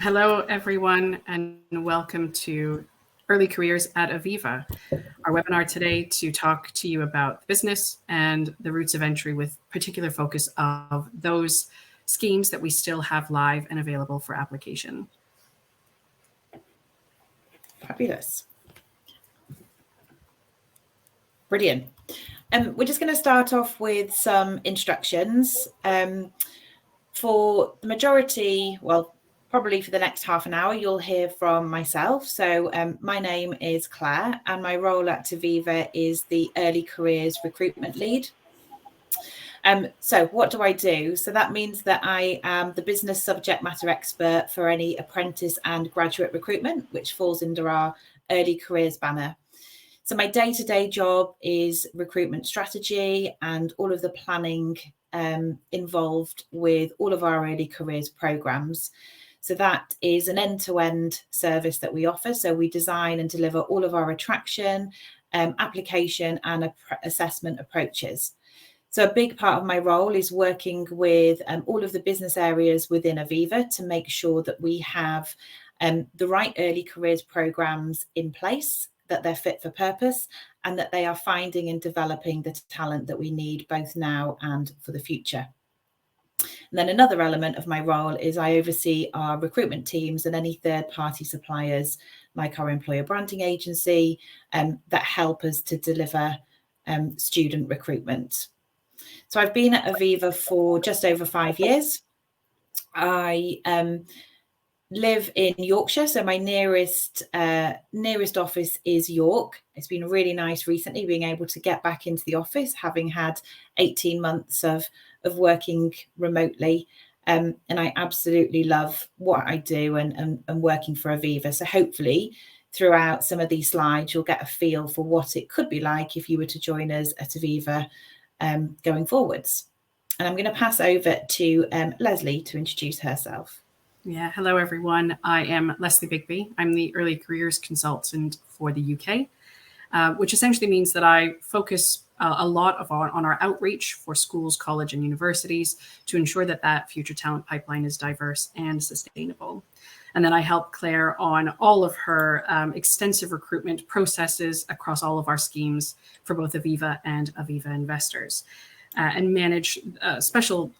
Hello, everyone, and welcome to Early Careers at Aviva, our webinar today to talk to you about business and the routes of entry with particular focus of those schemes that we still have live and available for application. Fabulous. Brilliant. We're just going to start off with some instructions. For the majority, well, probably for the next half an hour, you'll hear from myself. So my name is Claire and my role at Aviva is the Early Careers Recruitment Lead. So what do I do? So that means that I am the business subject matter expert for any apprentice and graduate recruitment, which falls under our Early Careers banner. So my day-to-day job is recruitment strategy and all of the planning involved with all of our early careers programs. So that is an end-to-end service that we offer. So we design and deliver all of our attraction, application and assessment approaches. So a big part of my role is working with all of the business areas within Aviva to make sure that we have the right early careers programs in place, that they're fit for purpose, and that they are finding and developing the talent that we need both now and for the future. And then another element of my role is I oversee our recruitment teams and any third-party suppliers like our employer branding agency that help us to deliver student recruitment. So I've been at Aviva for just over 5 years. I live in Yorkshire, so my nearest office is York. It's been really nice recently being able to get back into the office, having had 18 months of working remotely. And I absolutely love what I do and working for Aviva. So hopefully throughout some of these slides, you'll get a feel for what it could be like if you were to join us at Aviva going forwards. And I'm going to pass over to Leslie to introduce herself. Yeah, hello everyone. I am Leslie Bigby. I'm the Early Careers Consultant for the UK, which essentially means that I focus a lot on our outreach for schools, college and universities to ensure that that future talent pipeline is diverse and sustainable. And then I help Claire on all of her extensive recruitment processes across all of our schemes for both Aviva and Aviva Investors. And manage a special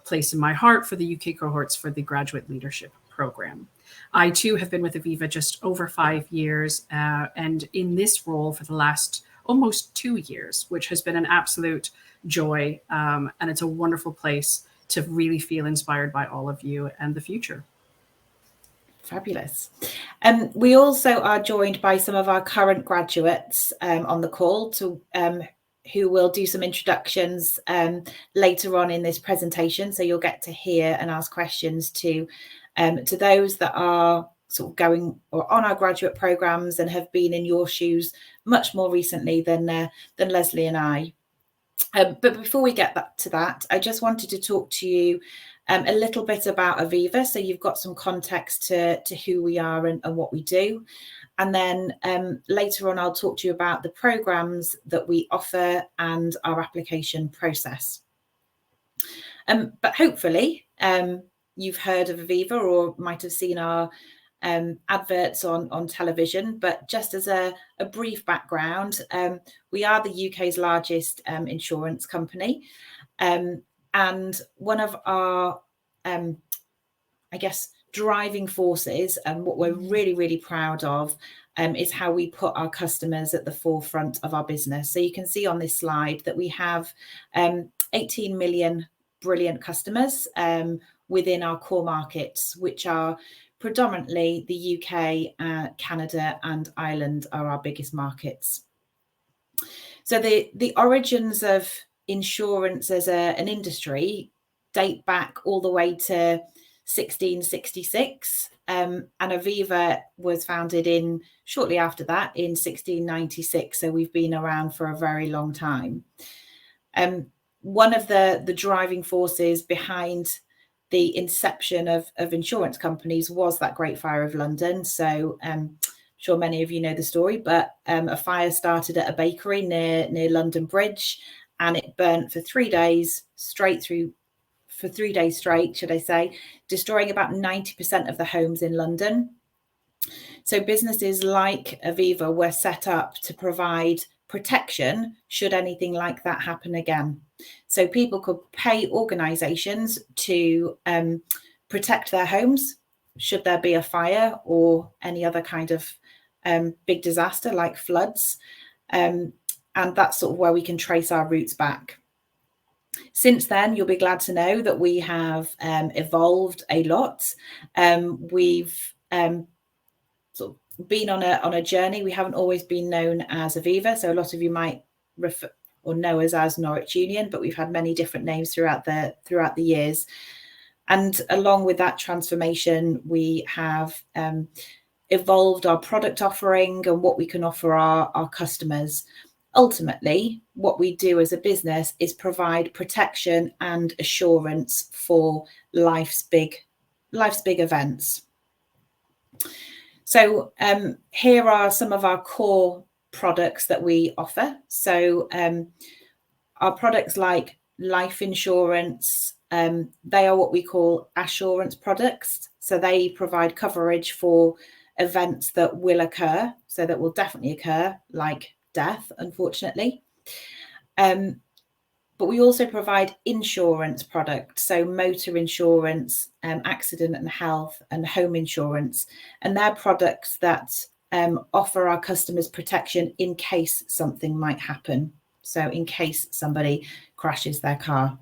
place in my heart for the UK cohorts for the Graduate Leadership Program. I too have been with Aviva just over 5 years and in this role for the last almost 2 years, which has been an absolute joy. And it's a wonderful place to really feel inspired by all of you and the future. Fabulous. We also are joined by some of our current graduates on the call who will do some introductions later on in this presentation. So you'll get to hear and ask questions to those that are sort of going or on our graduate programs and have been in your shoes much more recently than Leslie and I. But before we get to that, I just wanted to talk to you a little bit about Aviva. So you've got some context to who we are and what we do. And then later on, I'll talk to you about the programs that we offer and our application process. But hopefully you've heard of Aviva or might have seen our adverts on television. But just as a brief background, we are the UK's largest insurance company. And one of our, I guess, driving forces and what we're really, really proud of is how we put our customers at the forefront of our business. So you can see on this slide that we have 18 million brilliant customers within our core markets, which are predominantly the UK, Canada and Ireland are our biggest markets. So the origins of insurance as an industry date back all the way to 1666, and Aviva was founded shortly after that in 1696. So we've been around for a very long time. One of the driving forces behind the inception of insurance companies was that Great Fire of London. So I'm sure many of you know the story, but a fire started at a bakery near London Bridge, and it burnt for 3 days straight through for 3 days straight, should I say, destroying about 90% of the homes in London. So businesses like Aviva were set up to provide protection should anything like that happen again. So people could pay organisations to protect their homes should there be a fire or any other kind of big disaster like floods. And that's sort of where we can trace our roots back. Since then, you'll be glad to know that we have evolved a lot. We've sort of been on a journey. We haven't always been known as Aviva, so a lot of you might refer or know us as Norwich Union, but we've had many different names throughout the years. And along with that transformation, we have evolved our product offering and what we can offer our customers. Ultimately, what we do as a business is provide protection and assurance for life's big events. So here are some of our core products that we offer. So our products like life insurance, they are what we call assurance products. So they provide coverage for events that will occur, so that will definitely occur, like death, unfortunately. But we also provide insurance products, so motor insurance, accident and health, and home insurance. And they're products that offer our customers protection in case something might happen. So in case somebody crashes their car.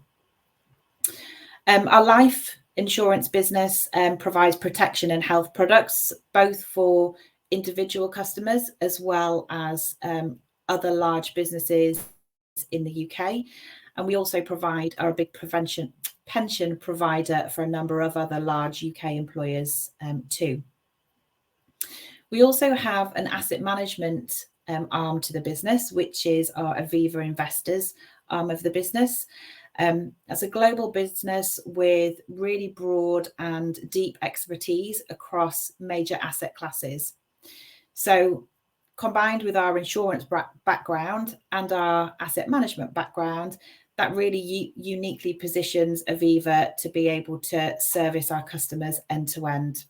Our life insurance business provides protection and health products, both for individual customers as well as other large businesses in the UK. And we also are a big pension provider for a number of other large UK employers too. We also have an asset management arm to the business, which is our Aviva Investors arm of the business. As a global business with really broad and deep expertise across major asset classes. So combined with our insurance background and our asset management background, that really uniquely positions Aviva to be able to service our customers end to end.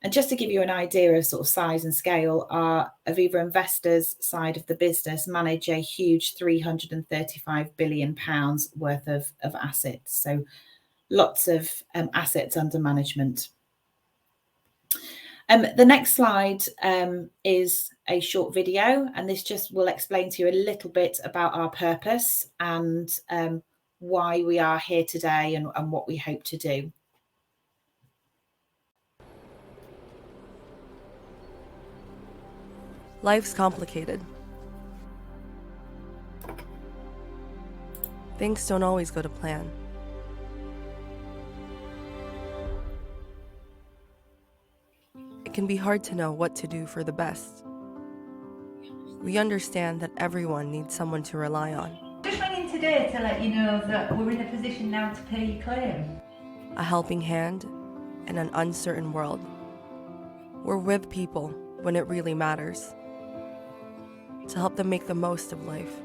And just to give you an idea of sort of size and scale, our Aviva Investors side of the business manage a huge £335 billion worth of assets. So lots of assets under management. The next slide is a short video, and this just will explain to you a little bit about our purpose and why we are here today and what we hope to do. Life's complicated. Things don't always go to plan. It can be hard to know what to do for the best. We understand that everyone needs someone to rely on. Just ringing today to let you know that we're in a position now to pay your claim. A helping hand in an uncertain world. We're with people when it really matters, to help them make the most of life.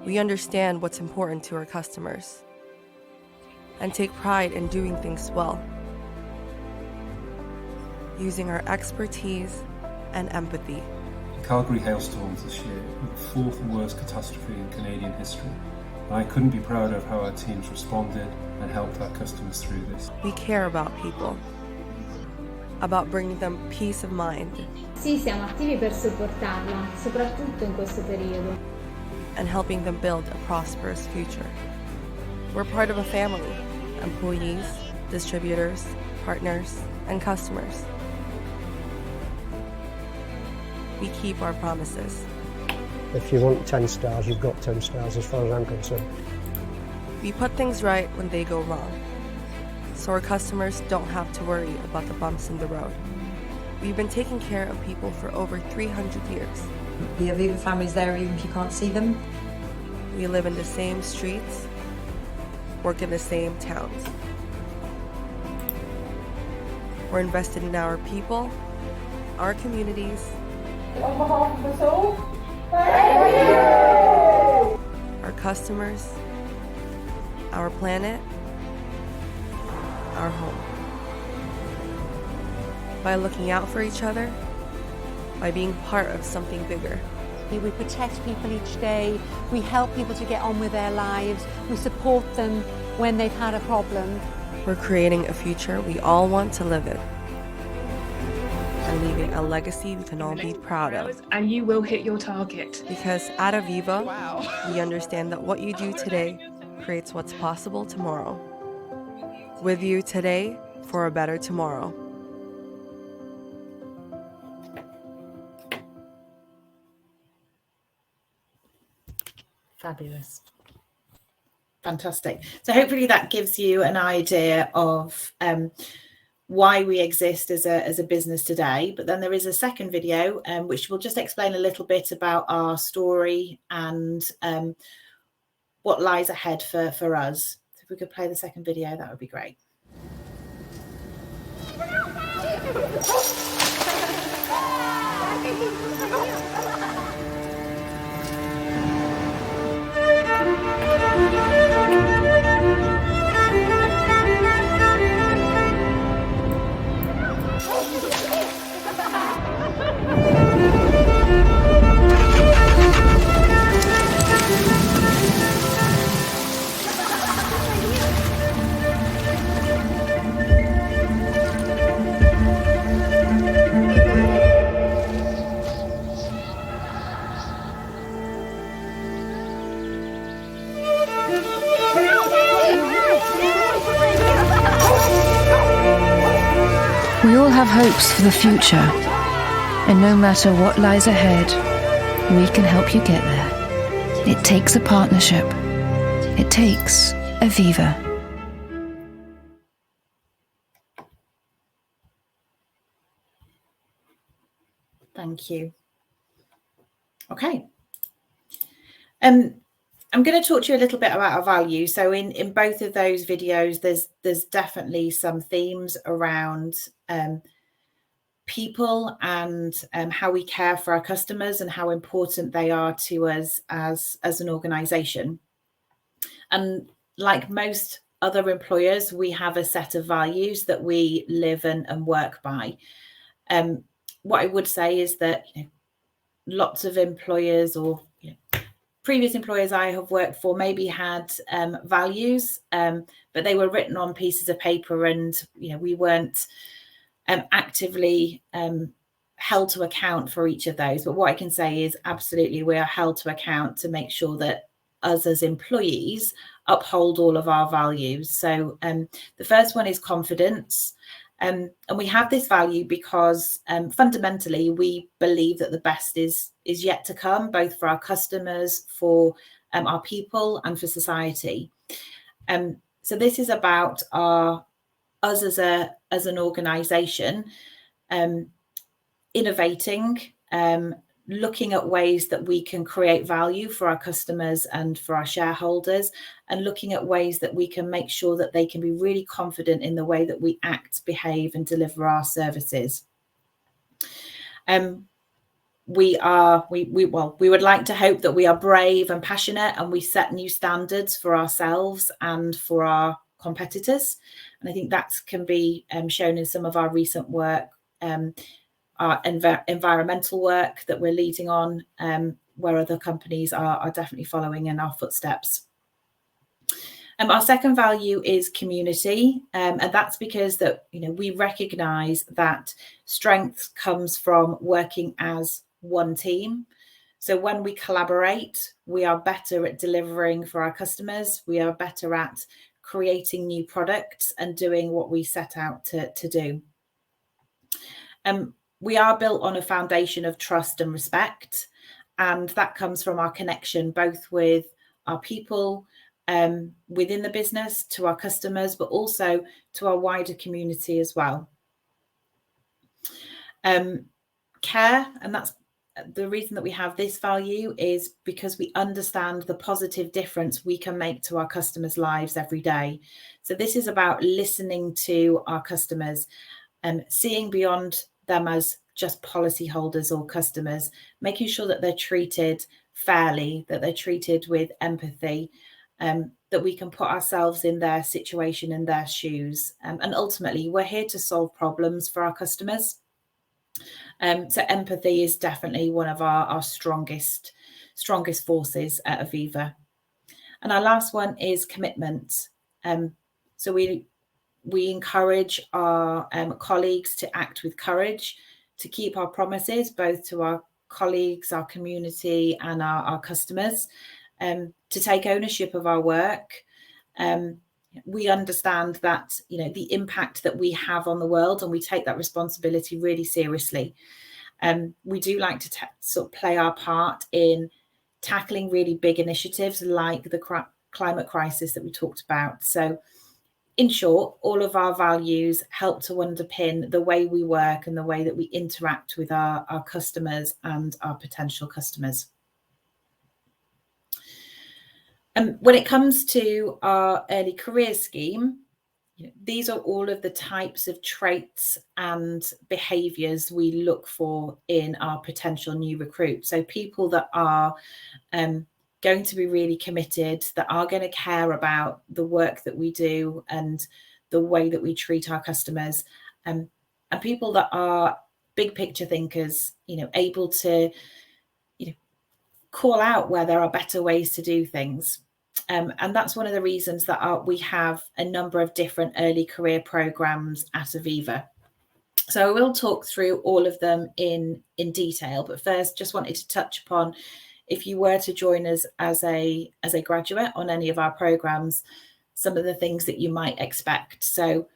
We understand what's important to our customers and take pride in doing things well, using our expertise and empathy. The Calgary hailstorms this year were the fourth worst catastrophe in Canadian history, and I couldn't be prouder of how our teams responded and helped our customers through this. We care about people, about bringing them peace of mind. Sì, siamo attivi per supportarla, soprattutto in questo periodo. And helping them build a prosperous future. We're part of a family, employees, distributors, partners, and customers. We keep our promises. If you want 10 stars, you've got 10 stars as far as I'm concerned. We put things right when they go wrong, so our customers don't have to worry about the bumps in the road. We've been taking care of people for over 300 years. The Aviva family's there even if you can't see them. We live in the same streets, work in the same towns. We're invested in our people, our communities, on behalf of us all, our customers, our planet, our home. By looking out for each other, by being part of something bigger. We protect people each day, we help people to get on with their lives, we support them when they've had a problem. We're creating a future we all want to live in. And leaving a legacy we can all be proud of. And you will hit your target. Because at Aviva, we understand that what you do today creates what's possible tomorrow. With you today for a better tomorrow. Fabulous. Fantastic. So hopefully that gives you an idea of why we exist as a business today. But then there is a second video which will just explain a little bit about our story and what lies ahead for us. So if we could play the second video, that would be great. We all have hopes for the future, and no matter what lies ahead, we can help you get there. It takes a partnership. It takes Aviva. Thank you. Okay. I'm going to talk to you a little bit about our values. So in both of those videos, there's definitely some themes around people and how we care for our customers and how important they are to us as an organization. And like most other employers, we have a set of values that we live and work by. What I would say is that lots of employers or previous employers I have worked for maybe had values, but they were written on pieces of paper, and we weren't actively held to account for each of those. But what I can say is absolutely we are held to account to make sure that us as employees uphold all of our values. So the first one is confidence. And we have this value because fundamentally we believe that the best is yet to come, both for our customers, for our people, and for society. So this is about us as an organisation innovating, looking at ways that we can create value for our customers and for our shareholders, and looking at ways that we can make sure that they can be really confident in the way that we act, behave, and deliver our services. We would like to hope that we are brave and passionate, and we set new standards for ourselves and for our competitors. And I think that can be shown in some of our recent work, our environmental work that we're leading on, where other companies are definitely following in our footsteps. Our second value is community, and that's because that we recognise that strength comes from working as one team. So when we collaborate, we are better at delivering for our customers. We are better at creating new products and doing what we set out to do. We are built on a foundation of trust and respect, and that comes from our connection both with our people within the business, to our customers, but also to our wider community as well. Care, and that's the reason that we have this value, is because we understand the positive difference we can make to our customers' lives every day. So this is about listening to our customers and seeing beyond them as just policyholders or customers, making sure that they're treated fairly, that they're treated with empathy, that we can put ourselves in their situation, in their shoes. And ultimately, we're here to solve problems for our customers. So empathy is definitely one of our strongest forces at Aviva. And our last one is commitment. So we encourage our colleagues to act with courage, to keep our promises, both to our colleagues, our community, and our customers, to take ownership of our work. We understand that, you know, the impact that we have on the world, and we take that responsibility really seriously. We do like to sort of play our part in tackling really big initiatives like the climate crisis that we talked about. So in short, all of our values help to underpin the way we work and the way that we interact with our customers and our potential customers. When it comes to our early career scheme, these are all of the types of traits and behaviours we look for in our potential new recruits. So people that are going to be really committed, that are going to care about the work that we do and the way that we treat our customers, and people that are big picture thinkers, you know, able to, you know, call out where there are better ways to do things. And that's one of the reasons that we have a number of different early career programs at Aviva. So I will talk through all of them in detail, but first just wanted to touch upon, if you were to join us as a graduate on any of our programs, some of the things that you might expect. So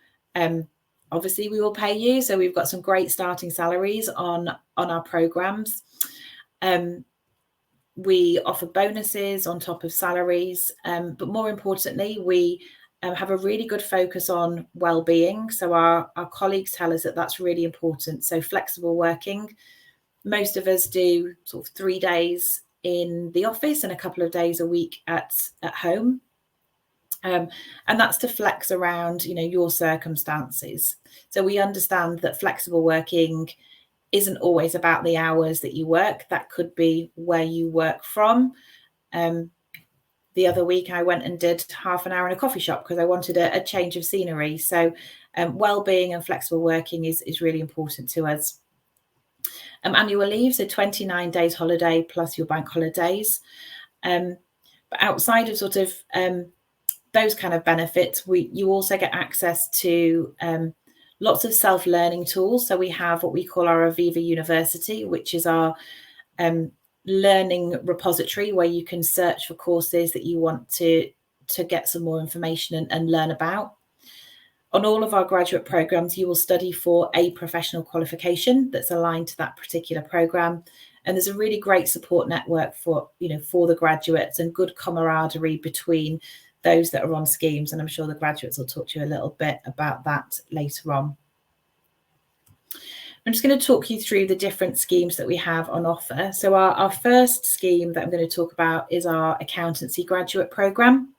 obviously we will pay you. So we've got some great starting salaries on our programs. We offer bonuses on top of salaries, but more importantly, we have a really good focus on well-being. So our colleagues tell us that that's really important. So flexible working, most of us do sort of 3 days in the office and a couple of days a week at home. And that's to flex around, you know, your circumstances. So we understand that flexible working isn't always about the hours that you work. That could be where you work from. The other week I went and did half an hour in a coffee shop because I wanted a change of scenery. So well-being and flexible working is really important to us. Annual leave, so 29 days holiday plus your bank holidays. But outside of sort of those kind of benefits, you also get access to lots of self-learning tools. So we have what we call our Aviva University, which is our learning repository where you can search for courses that you want to get some more information and learn about. On all of our graduate programs, you will study for a professional qualification that's aligned to that particular program. And there's a really great support network for the graduates, and good camaraderie between those that are on schemes. And I'm sure the graduates will talk to you a little bit about that later on. I'm just going to talk you through the different schemes that we have on offer. So our first scheme that I'm going to talk about is our accountancy graduate program.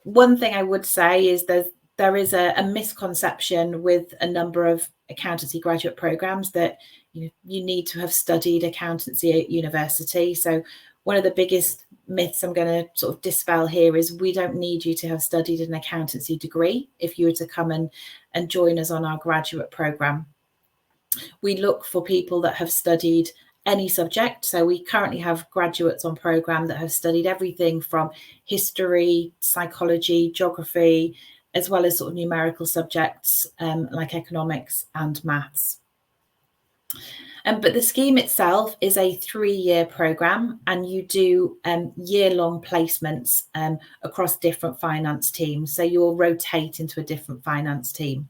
One thing I would say is there is a misconception with a number of accountancy graduate programs that you need to have studied accountancy at university. So one of the biggest myths I'm going to sort of dispel here is we don't need you to have studied an accountancy degree if you were to come and join us on our graduate program. We look for people that have studied any subject. So we currently have graduates on program that have studied everything from history, psychology, geography, as well as sort of numerical subjects like economics and maths. But the scheme itself is a 3-year program, and you do year-long placements across different finance teams. So you'll rotate into a different finance team.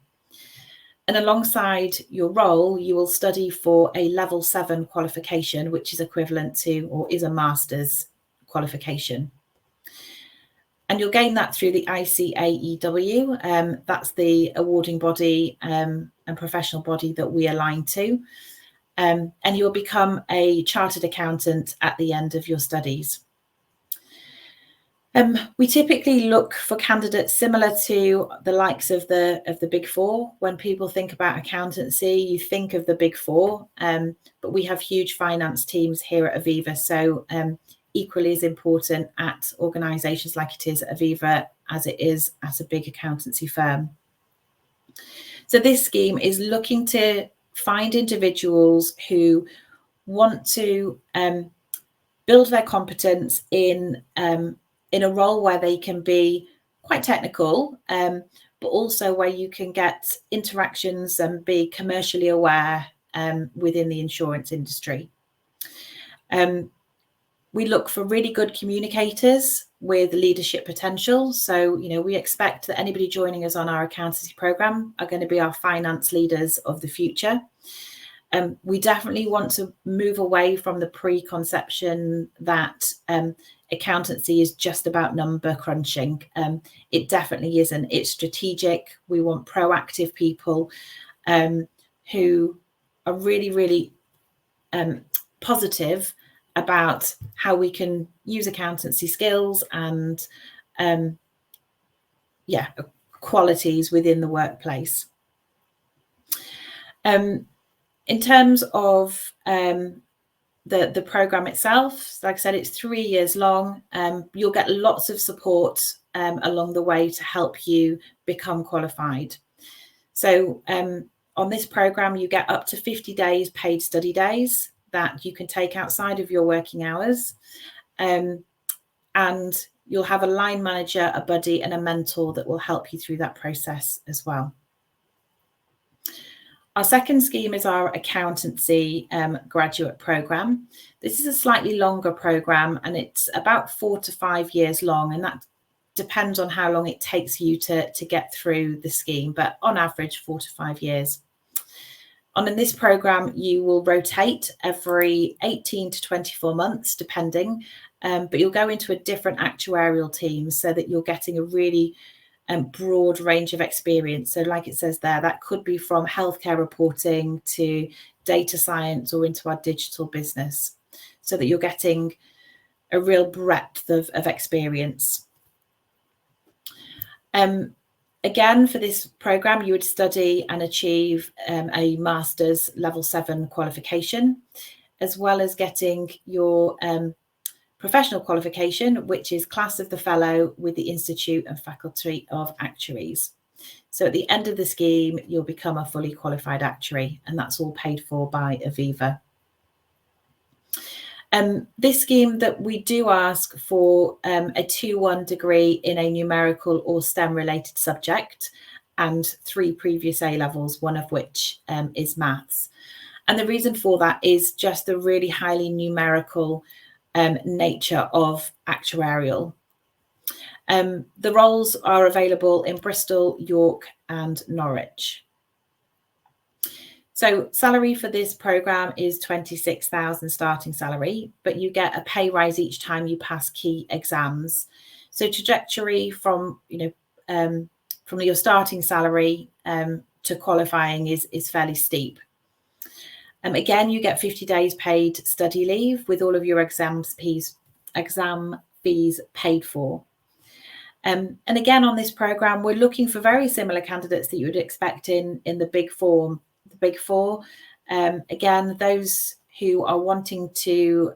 And alongside your role, you will study for a level 7 qualification, which is equivalent to, or is a master's qualification. And you'll gain that through the ICAEW. That's the awarding body and professional body that we align to. And you'll become a chartered accountant at the end of your studies. We typically look for candidates similar to the likes of the Big Four. When people think about accountancy, you think of the Big Four, but we have huge finance teams here at Aviva. So equally as important at organisations like it is at Aviva as it is at a big accountancy firm. So this scheme is looking to find individuals who want to build their competence in a role where they can be quite technical, but also where you can get interactions and be commercially aware within the insurance industry. We look for really good communicators with leadership potential. So, we expect that anybody joining us on our accountancy programme are going to be our finance leaders of the future. We definitely want to move away from the preconception that accountancy is just about number crunching. It definitely isn't. It's strategic. We want proactive people who are really, really positive about how we can use accountancy skills and qualities within the workplace. In terms of the programme itself, like I said, it's 3 years long. You'll get lots of support along the way to help you become qualified. So on this programme, you get up to 50 days paid study days that you can take outside of your working hours. And you'll have a line manager, a buddy and a mentor that will help you through that process as well. Our second scheme is our accountancy graduate programme. This is a slightly longer programme and it's about 4 to 5 years long, and that depends on how long it takes you to get through the scheme, but on average 4 to 5 years. In this programme, you will rotate every 18 to 24 months, depending, but you'll go into a different actuarial team so that you're getting a really broad range of experience. So like it says there, that could be from healthcare reporting to data science or into our digital business, so that you're getting a real breadth of experience. Again, for this programme, you would study and achieve a master's level 7 qualification, as well as getting your professional qualification, which is Class of the Fellow with the Institute and Faculty of Actuaries. So at the end of the scheme, you'll become a fully qualified actuary, and that's all paid for by Aviva. This scheme that we do ask for a 2-1 degree in a numerical or STEM related subject and 3 previous A levels, one of which is maths. And the reason for that is just the really highly numerical nature of actuarial. The roles are available in Bristol, York and Norwich. So salary for this programme is 26,000 starting salary, but you get a pay rise each time you pass key exams. So trajectory from your starting salary to qualifying is fairly steep. Again, you get 50 days paid study leave with all of your exam fees paid for. And again, on this programme, we're looking for very similar candidates that you would expect in the Big Four. The Big Four, again, those who are wanting to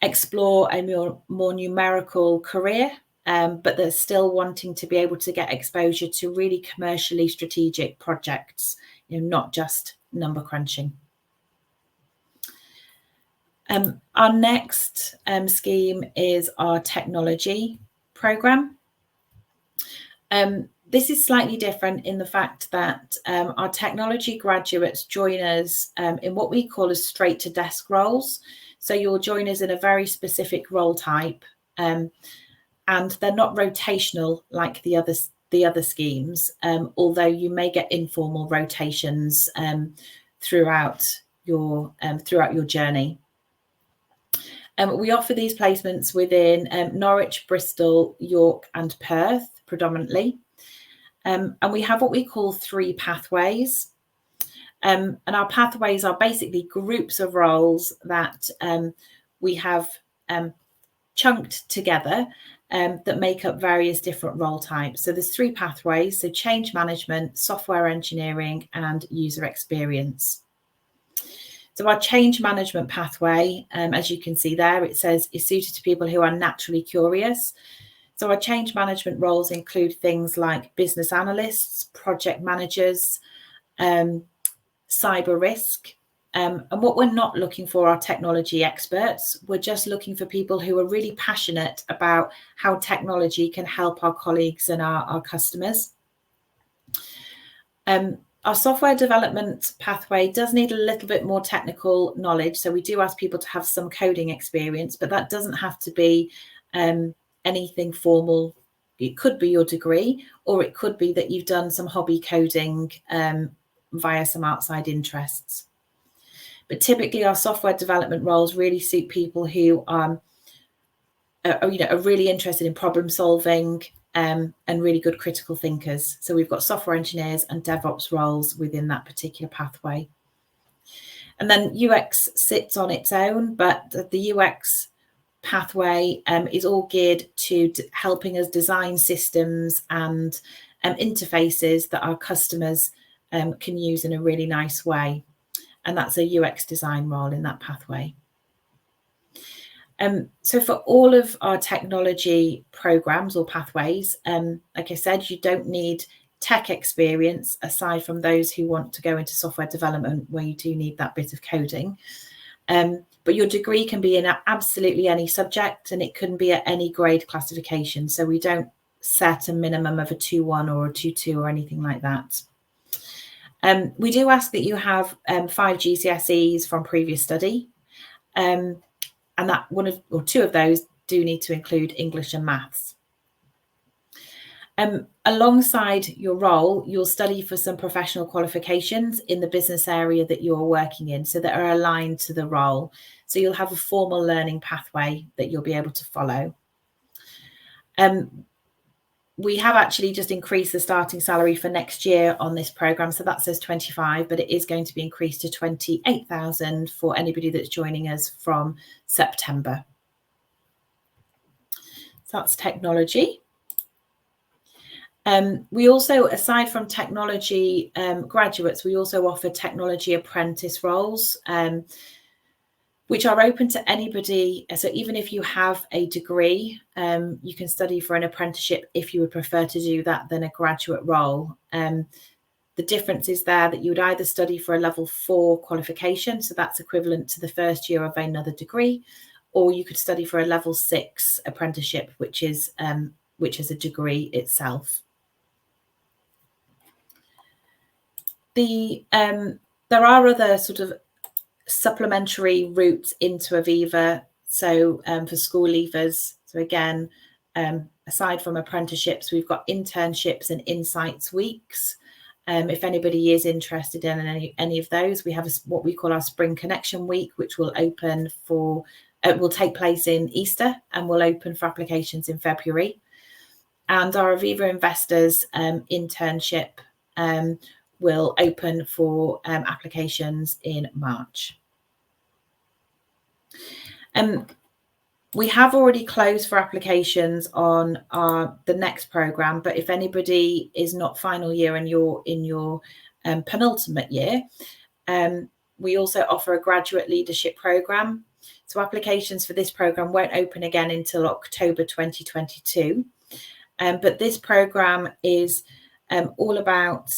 explore a more numerical career, but they're still wanting to be able to get exposure to really commercially strategic projects, not just number crunching. Our next scheme is our technology programme. This is slightly different in the fact that our technology graduates join us in what we call as straight to desk roles. So you'll join us in a very specific role type, and they're not rotational like the other schemes, although you may get informal rotations throughout your journey. We offer these placements within Norwich, Bristol, York and Perth predominantly. And we have what we call 3 pathways. And our pathways are basically groups of roles that we have chunked together that make up various different role types. So there's 3 pathways, so change management, software engineering and user experience. So our change management pathway, as you can see there, it says is suited to people who are naturally curious. So our change management roles include things like business analysts, project managers, cyber risk. And what we're not looking for are technology experts. We're just looking for people who are really passionate about how technology can help our colleagues and our customers. Our software development pathway does need a little bit more technical knowledge. So we do ask people to have some coding experience, but that doesn't have to be anything formal. It could be your degree, or it could be that you've done some hobby coding via some outside interests. But typically our software development roles really suit people who are really interested in problem solving and really good critical thinkers. So we've got software engineers and DevOps roles within that particular pathway. And then UX sits on its own, but the UX pathway is all geared to helping us design systems and interfaces that our customers can use in a really nice way. And that's a UX design role in that pathway. So for all of our technology programs or pathways, like I said, you don't need tech experience aside from those who want to go into software development where you do need that bit of coding. But your degree can be in absolutely any subject, and it can be at any grade classification. So we don't set a minimum of a 2-1 or a 2-2 or anything like that. We do ask that you have 5 GCSEs from previous study. And that two of those do need to include English and maths. Alongside your role, you'll study for some professional qualifications in the business area that you're working in, so that are aligned to the role. So you'll have a formal learning pathway that you'll be able to follow. We have actually just increased the starting salary for next year on this programme. So that says 25, but it is going to be increased to 28,000 for anybody that's joining us from September. So that's technology. We also, aside from technology graduates, we also offer technology apprentice roles, which are open to anybody. So even if you have a degree, you can study for an apprenticeship if you would prefer to do that than a graduate role. The difference is there that you would either study for a level 4 qualification, so that's equivalent to the first year of another degree, or you could study for a level 6 apprenticeship, which is a degree itself. There are other sort of supplementary routes into Aviva, so for school leavers. So again, aside from apprenticeships, we've got internships and insights weeks. If anybody is interested in any of those, we have what we call our Spring Connection Week, which will open for will take place in Easter and will open for applications in February. And our Aviva Investors internship will open for applications in March. We have already closed for applications on the next programme, but if anybody is not final year and you're in your penultimate year, we also offer a graduate leadership programme. So applications for this programme won't open again until October 2022. But this programme is all about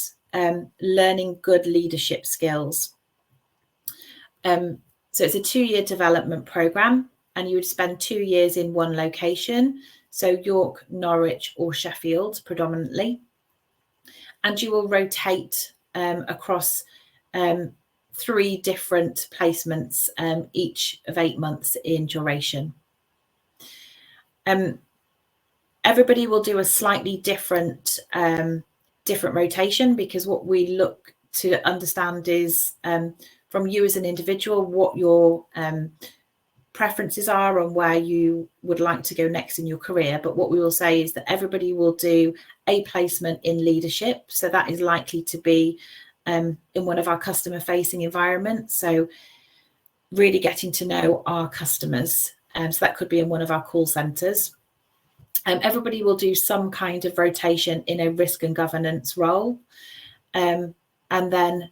learning good leadership skills. So it's a 2-year development programme, and you would spend 2 years in one location, so York, Norwich or Sheffield predominantly. And you will rotate across 3 different placements, each of 8 months in duration. Everybody will do a slightly different rotation, because what we look to understand is from you as an individual what your preferences are and where you would like to go next in your career. But what we will say is that everybody will do a placement in leadership, so that is likely to be in one of our customer facing environments, so really getting to know our customers. So that could be in one of our call centres. Everybody will do some kind of rotation in a risk and governance role. And then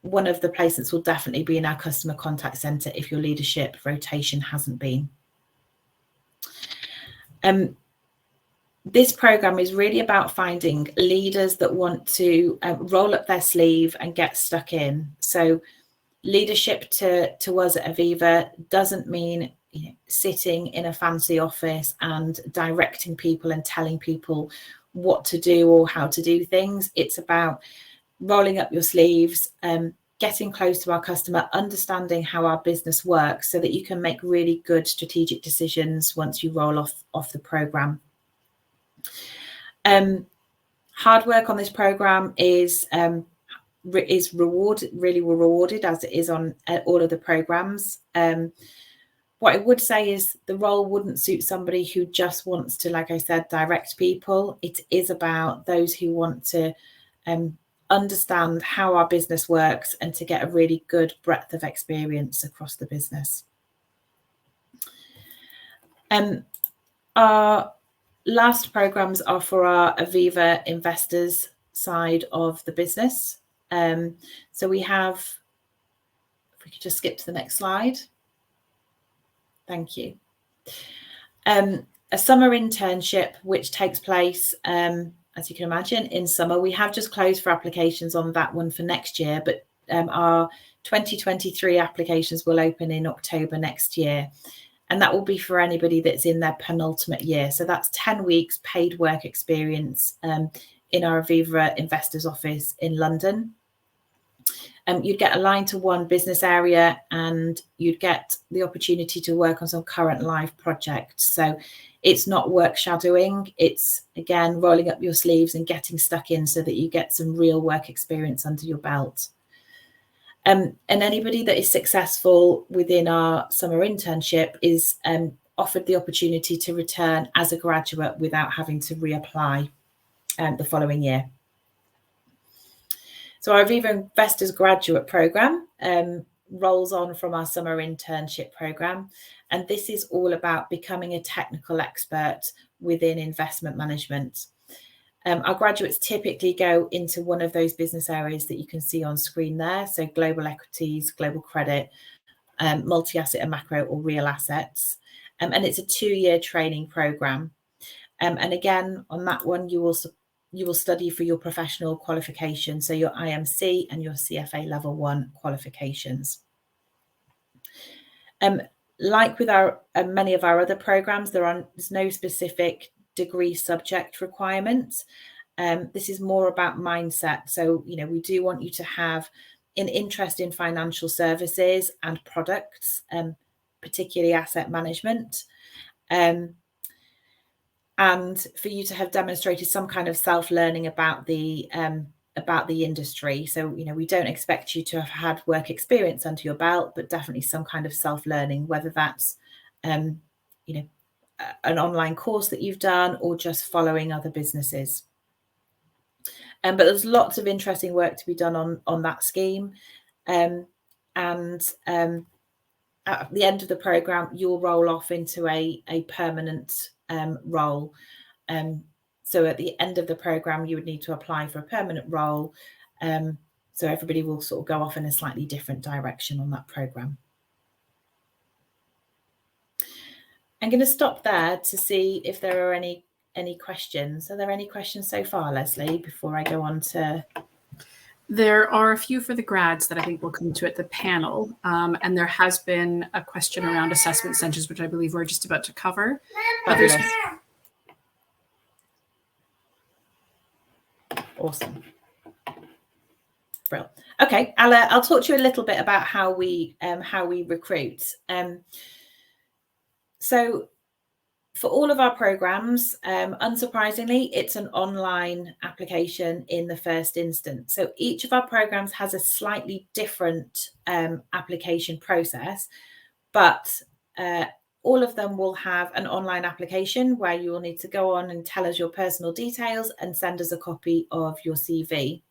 one of the placements will definitely be in our customer contact centre if your leadership rotation hasn't been. This programme is really about finding leaders that want to roll up their sleeve and get stuck in. So leadership to us at Aviva doesn't mean, you know, sitting in a fancy office and directing people and telling people what to do or how to do things. It's about rolling up your sleeves, getting close to our customer, understanding how our business works so that you can make really good strategic decisions once you roll off the programme. Hard work on this programme is really rewarded, as it is on all of the programmes. What I would say is the role wouldn't suit somebody who just wants to, like I said, direct people. It is about those who want to understand how our business works and to get a really good breadth of experience across the business. Our last programmes are for our Aviva investors side of the business. So we have, if we could just skip to the next slide. Thank you. A summer internship, which takes place, as you can imagine, in summer. We have just closed for applications on that one for next year, but our 2023 applications will open in October next year. And that will be for anybody that's in their penultimate year. So that's 10 weeks paid work experience in our Aviva investors office in London. You'd get aligned to one business area and you'd get the opportunity to work on some current live projects. So it's not work shadowing. It's, again, rolling up your sleeves and getting stuck in so that you get some real work experience under your belt. And anybody that is successful within our summer internship is offered the opportunity to return as a graduate without having to reapply the following year. So our Aviva Investors Graduate Programme rolls on from our summer internship programme. And this is all about becoming a technical expert within investment management. Our graduates typically go into one of those business areas that you can see on screen there. So global equities, global credit, multi-asset and macro or real assets. And it's a 2-year training programme. And again, on that one, you will study for your professional qualification, so your IMC and your CFA level 1 qualifications. Like with our many of our other programs, there's no specific degree subject requirements. This is more about mindset. So, you know, we do want you to have an interest in financial services and products, particularly asset management. And for you to have demonstrated some kind of self-learning about the industry. So, you know, we don't expect you to have had work experience under your belt, but definitely some kind of self-learning, whether that's, you know, an online course that you've done or just following other businesses. But there's lots of interesting work to be done on that scheme. And at the end of the programme, you'll roll off into a permanent role. So at the end of the programme, you would need to apply for a permanent role. So everybody will sort of go off in a slightly different direction on that programme. I'm going to stop there to see if there are any questions. Are there any questions so far, Leslie, before I go on to... There are a few for the grads that I think we'll come to at the panel. And there has been a question around assessment centres, which I believe we're just about to cover. Awesome. Brilliant. Okay, I'll talk to you a little bit about how we recruit. So for all of our programs, unsurprisingly, it's an online application in the first instance. So each of our programs has a slightly different application process, but all of them will have an online application where you will need to go on and tell us your personal details and send us a copy of your CV.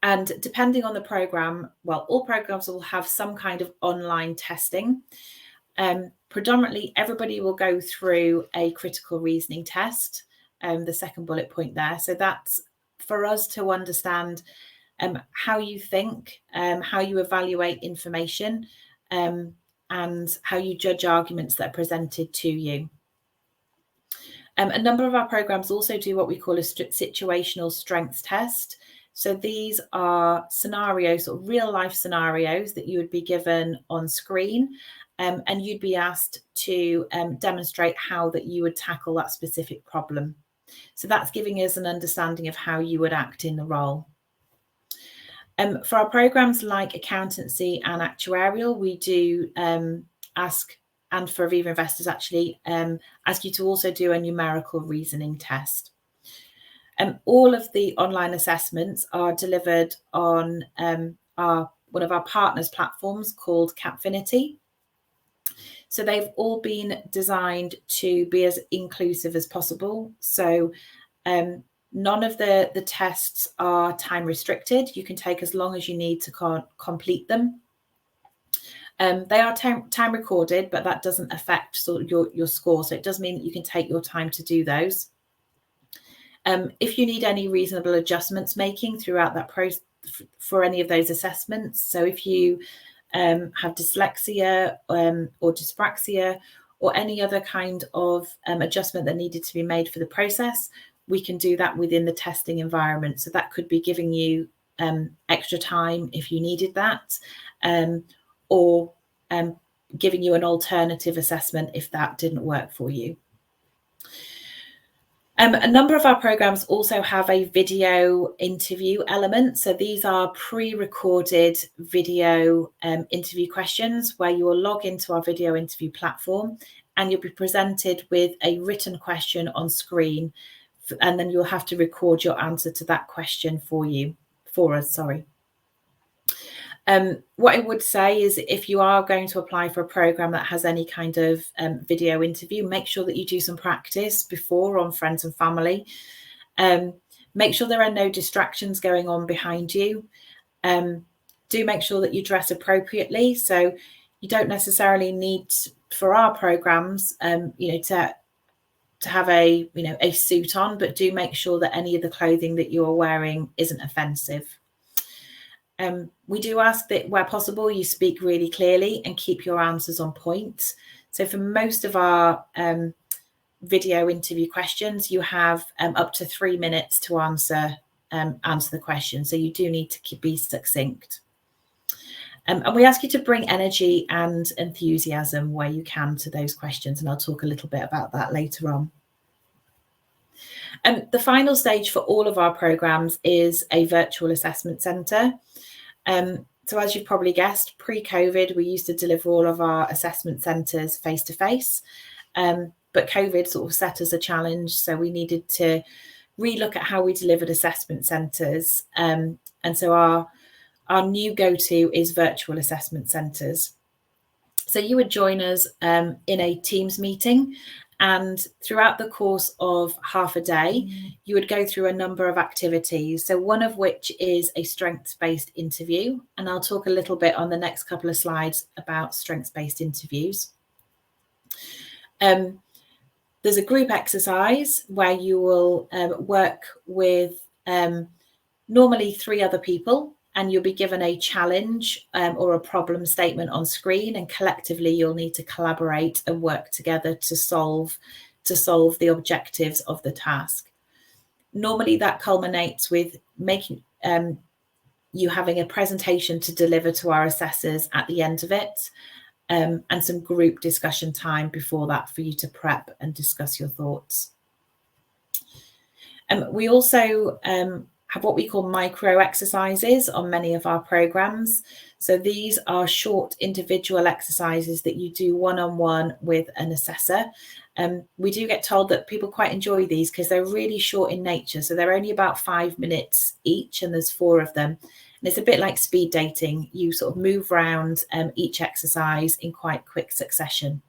And depending on the program, well, all programs will have some kind of online testing. Predominantly, everybody will go through a critical reasoning test, the second bullet point there. So that's for us to understand how you think, how you evaluate information, and how you judge arguments that are presented to you. A number of our programs also do what we call a situational strengths test. So these are scenarios, or real life scenarios that you would be given on screen, and you'd be asked to demonstrate how that you would tackle that specific problem. So that's giving us an understanding of how you would act in the role. For our programs like accountancy and actuarial, we do ask, and for Aviva Investors actually, ask you to also do a numerical reasoning test. All of the online assessments are delivered on one of our partners platforms called Capfinity. So they've all been designed to be as inclusive as possible. So none of the tests are time restricted. You can take as long as you need to complete them. They are time recorded, but that doesn't affect sort of your score. So it does mean that you can take your time to do those. If you need any reasonable adjustments making throughout that process for any of those assessments, so if you have dyslexia or dyspraxia or any other kind of adjustment that needed to be made for the process, we can do that within the testing environment. So that could be giving you extra time if you needed that, or giving you an alternative assessment if that didn't work for you. A number of our programs also have a video interview element. So these are pre-recorded video interview questions where you will log into our video interview platform and you'll be presented with a written question on screen, and then you'll have to record your answer to that question for us. What I would say is, if you are going to apply for a program that has any kind of video interview, make sure that you do some practice before on friends and family. Make sure there are no distractions going on behind you. Do make sure that you dress appropriately. So you don't necessarily need, for our programs, to have a suit on, but do make sure that any of the clothing that you are wearing isn't offensive. We do ask that where possible you speak really clearly and keep your answers on point. So for most of our video interview questions, you have up to 3 minutes to answer the question. So you do need to be succinct. And we ask you to bring energy and enthusiasm where you can to those questions, and I'll talk a little bit about that later on. The final stage for all of our programs is a virtual assessment centre. So as you've probably guessed, pre-COVID, we used to deliver all of our assessment centres face-to-face, but COVID sort of set us a challenge, so we needed to relook at how we delivered assessment centres. And so our new go-to is virtual assessment centres. So you would join us in a Teams meeting, and throughout the course of half a day, you would go through a number of activities. So one of which is a strengths-based interview, and I'll talk a little bit on the next couple of slides about strengths-based interviews. There's a group exercise where you will work with normally 3 other people, and you'll be given a challenge or a problem statement on screen, and collectively you'll need to collaborate and work together to solve the objectives of the task. Normally that culminates with making you having a presentation to deliver to our assessors at the end of it, and some group discussion time before that for you to prep and discuss your thoughts. We also have what we call micro exercises on many of our programs. So these are short individual exercises that you do one-on-one with an assessor. We do get told that people quite enjoy these because they're really short in nature. So they're only about 5 minutes each, and there's 4 of them. And it's a bit like speed dating. You sort of move around each exercise in quite quick succession.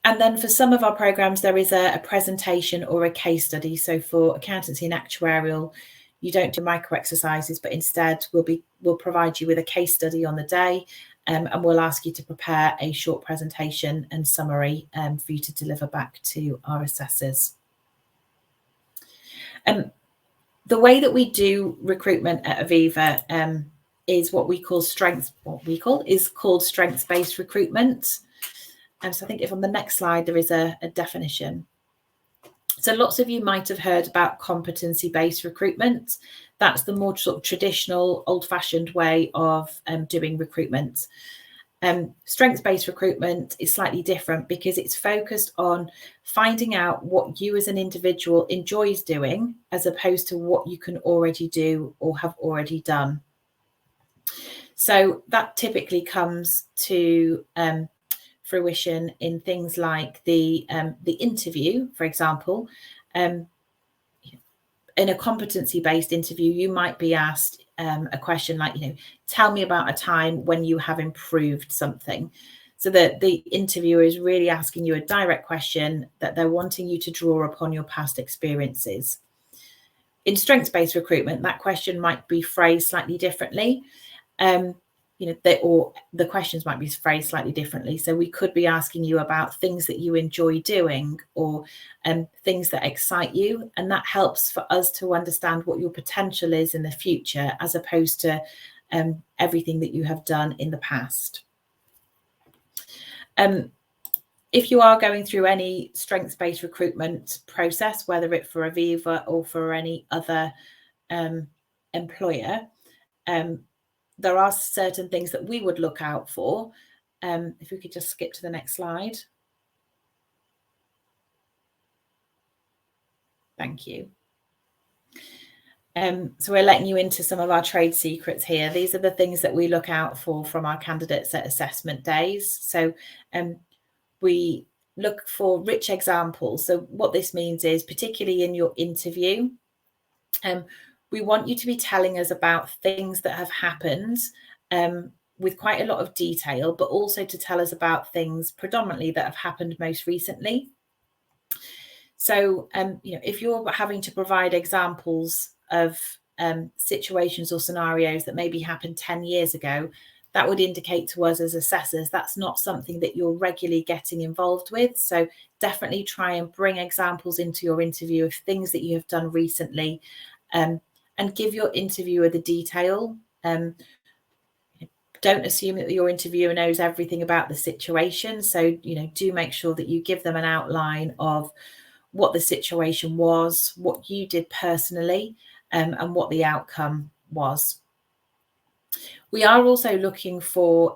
And then for some of our programs, there is a presentation or a case study. So for accountancy and actuarial, you don't do micro exercises, but instead we'll provide you with a case study on the day, and we'll ask you to prepare a short presentation and summary for you to deliver back to our assessors. The way that we do recruitment at Aviva is what we call called strengths-based recruitment. So I think if on the next slide there is a definition. So lots of you might have heard about competency-based recruitment. That's the more sort of traditional, old-fashioned way of doing recruitment. Strengths-based recruitment is slightly different because it's focused on finding out what you as an individual enjoys doing, as opposed to what you can already do or have already done. So that typically comes to fruition in things like the interview, for example. In a competency-based interview, you might be asked a question like, tell me about a time when you have improved something. So that the interviewer is really asking you a direct question that they're wanting you to draw upon your past experiences. In strengths-based recruitment, that question might be phrased slightly differently. The questions might be phrased slightly differently. So we could be asking you about things that you enjoy doing, or things that excite you. And that helps for us to understand what your potential is in the future, as opposed to everything that you have done in the past. If you are going through any strengths-based recruitment process, whether it's for Aviva or for any other employer, there are certain things that we would look out for. If we could just skip to the next slide. Thank you. So we're letting you into some of our trade secrets here. These are the things that we look out for from our candidates at assessment days. So we look for rich examples. So what this means is, particularly in your interview, we want you to be telling us about things that have happened with quite a lot of detail, but also to tell us about things predominantly that have happened most recently. So, if you're having to provide examples of situations or scenarios that maybe happened 10 years ago, that would indicate to us as assessors that's not something that you're regularly getting involved with. So definitely try and bring examples into your interview of things that you have done recently, and give your interviewer the detail. Don't assume that your interviewer knows everything about the situation. So, do make sure that you give them an outline of what the situation was, what you did personally, and what the outcome was. We are also looking for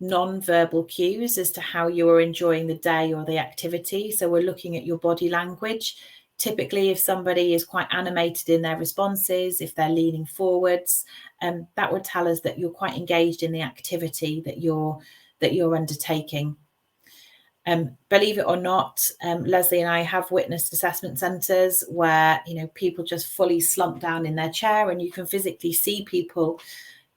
non-verbal cues as to how you are enjoying the day or the activity. So we're looking at your body language. Typically, if somebody is quite animated in their responses, if they're leaning forwards, that would tell us that you're quite engaged in the activity that you're undertaking. Believe it or not, Leslie and I have witnessed assessment centres where people just fully slump down in their chair, and you can physically see people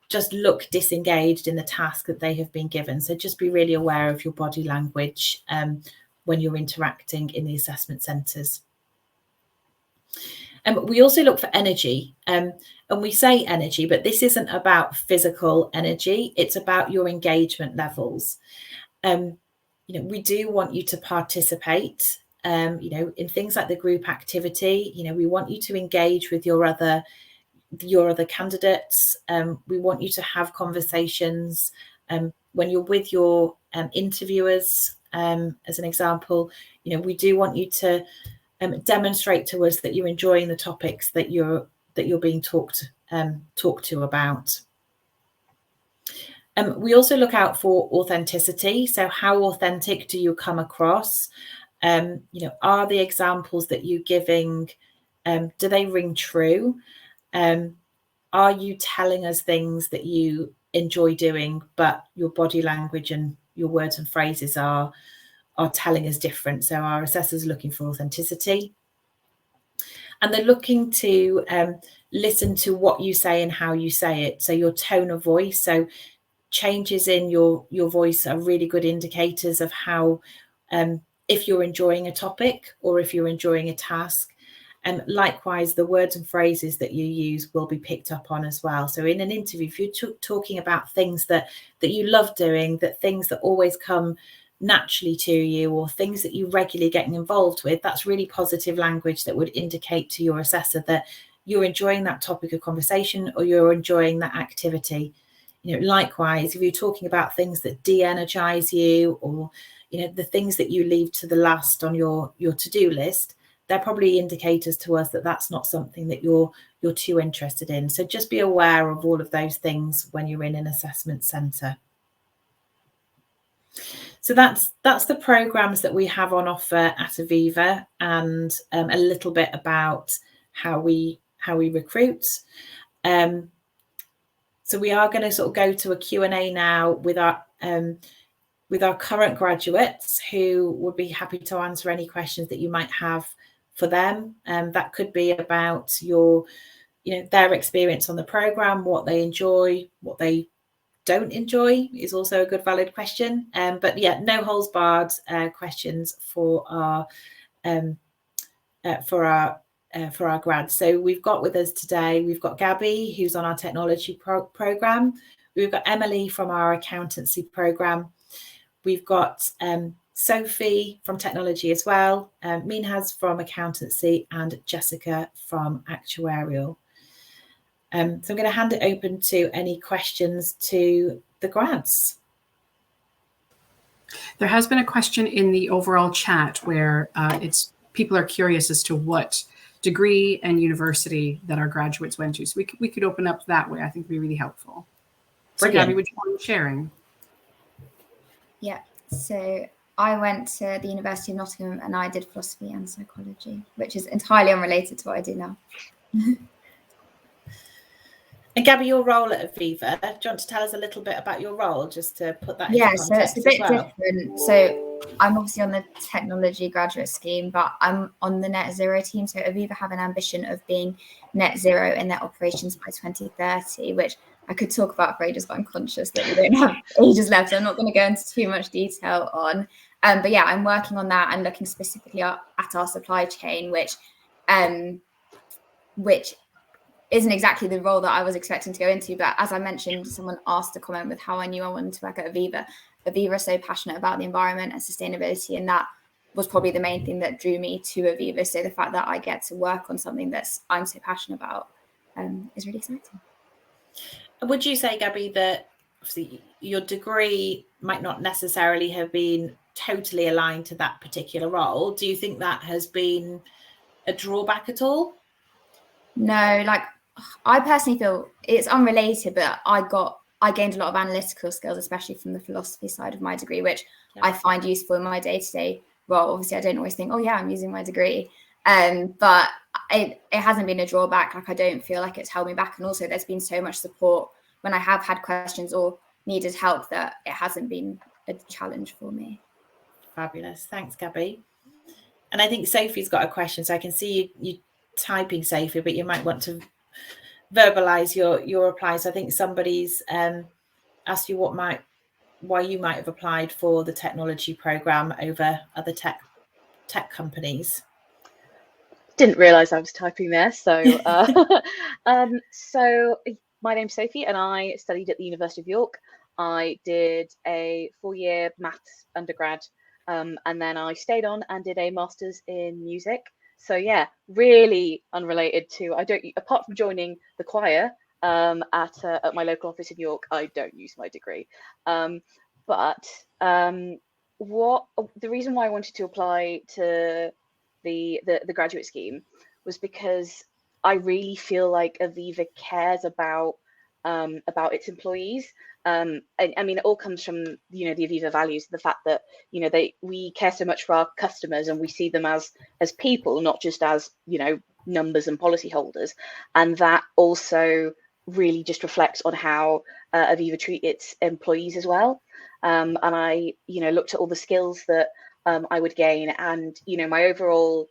just look disengaged in the task that they have been given. So just be really aware of your body language when you're interacting in the assessment centres. We also look for energy, and we say energy, but this isn't about physical energy. It's about your engagement levels. We do want you to participate, in things like the group activity. We want you to engage with your other candidates. We want you to have conversations when you're with your interviewers. As an example, we do want you to demonstrate to us that you're enjoying the topics that you're being talked to about. We also look out for authenticity. So how authentic do you come across? Are the examples that you're giving, do they ring true? Are you telling us things that you enjoy doing, but your body language and your words and phrases are telling us different? So our assessors are looking for authenticity. And they're looking to listen to what you say and how you say it. So your tone of voice. So changes in your voice are really good indicators of how, if you're enjoying a topic or if you're enjoying a task. And likewise, the words and phrases that you use will be picked up on as well. So in an interview, if you're talking about things that you love doing, that things that always come naturally to you, or things that you regularly getting involved with, that's really positive language that would indicate to your assessor that you're enjoying that topic of conversation or you're enjoying that activity. Likewise, if you're talking about things that de-energize you, or the things that you leave to the last on your to-do list, they're probably indicators to us that that's not something that you're too interested in. So just be aware of all of those things when you're in an assessment centre. So that's the programs that we have on offer at Aviva, and a little bit about how we recruit. So we are going to sort of go to a Q&A now with our current graduates, who would be happy to answer any questions that you might have for them. That could be about their experience on the program, what they enjoy, what they don't enjoy is also a good valid question. But yeah, no holds barred questions for our grads. So we've got with us today, we've got Gabby, who's on our technology program. We've got Emily from our accountancy program. We've got Sophie from technology as well, Minhas from accountancy, and Jessica from actuarial. So I'm going to hand it open to any questions to the grads. There has been a question in the overall chat where people are curious as to what degree and university that our graduates went to. So we could open up that way. I think would be really helpful. So Gabby, would you mind sharing? Yeah, so I went to the University of Nottingham and I did philosophy and psychology, which is entirely unrelated to what I do now. And Gabby, your role at Aviva, do you want to tell us a little bit about your role, just to put that into context? Yeah, so it's a bit different. So I'm obviously on the technology graduate scheme, but I'm on the net zero team. So Aviva have an ambition of being net zero in their operations by 2030, which I could talk about for ages, but I'm conscious that we don't have ages left. So I'm not going to go into too much detail on. But yeah, I'm working on that and looking specifically at our supply chain, which isn't exactly the role that I was expecting to go into. But as I mentioned, someone asked a comment with how I knew I wanted to work at Aviva. Aviva is so passionate about the environment and sustainability, and that was probably the main thing that drew me to Aviva. So the fact that I get to work on something I'm so passionate about is really exciting. Would you say, Gabby, that obviously your degree might not necessarily have been totally aligned to that particular role? Do you think that has been a drawback at all? No, like I personally feel it's unrelated, but I gained a lot of analytical skills, especially from the philosophy side of my degree, which I find useful in my day-to-day role. Obviously, I don't always think, oh yeah, I'm using my degree. But it hasn't been a drawback. Like I don't feel like it's held me back. And also there's been so much support when I have had questions or needed help that it hasn't been a challenge for me. Fabulous. Thanks, Gabby. And I think Sophie's got a question. So I can see you typing, Sophie, but you might want to verbalize your reply. So I think somebody's asked you why you might have applied for the technology program over other tech companies. Didn't realize I was typing there. So so my name's Sophie and I studied at the University of York. I did a 4-year maths undergrad, and then I stayed on and did a master's in music. So yeah, really unrelated to, apart from joining the choir at my local office in York, I don't use my degree. But the reason why I wanted to apply to the graduate scheme was because I really feel like Aviva cares about its employees. I mean, it all comes from the Aviva values, the fact that we care so much for our customers and we see them as people, not just as numbers and policy holders, and that also really just reflects on how Aviva treat its employees as well. And I looked at all the skills that I would gain, and my overall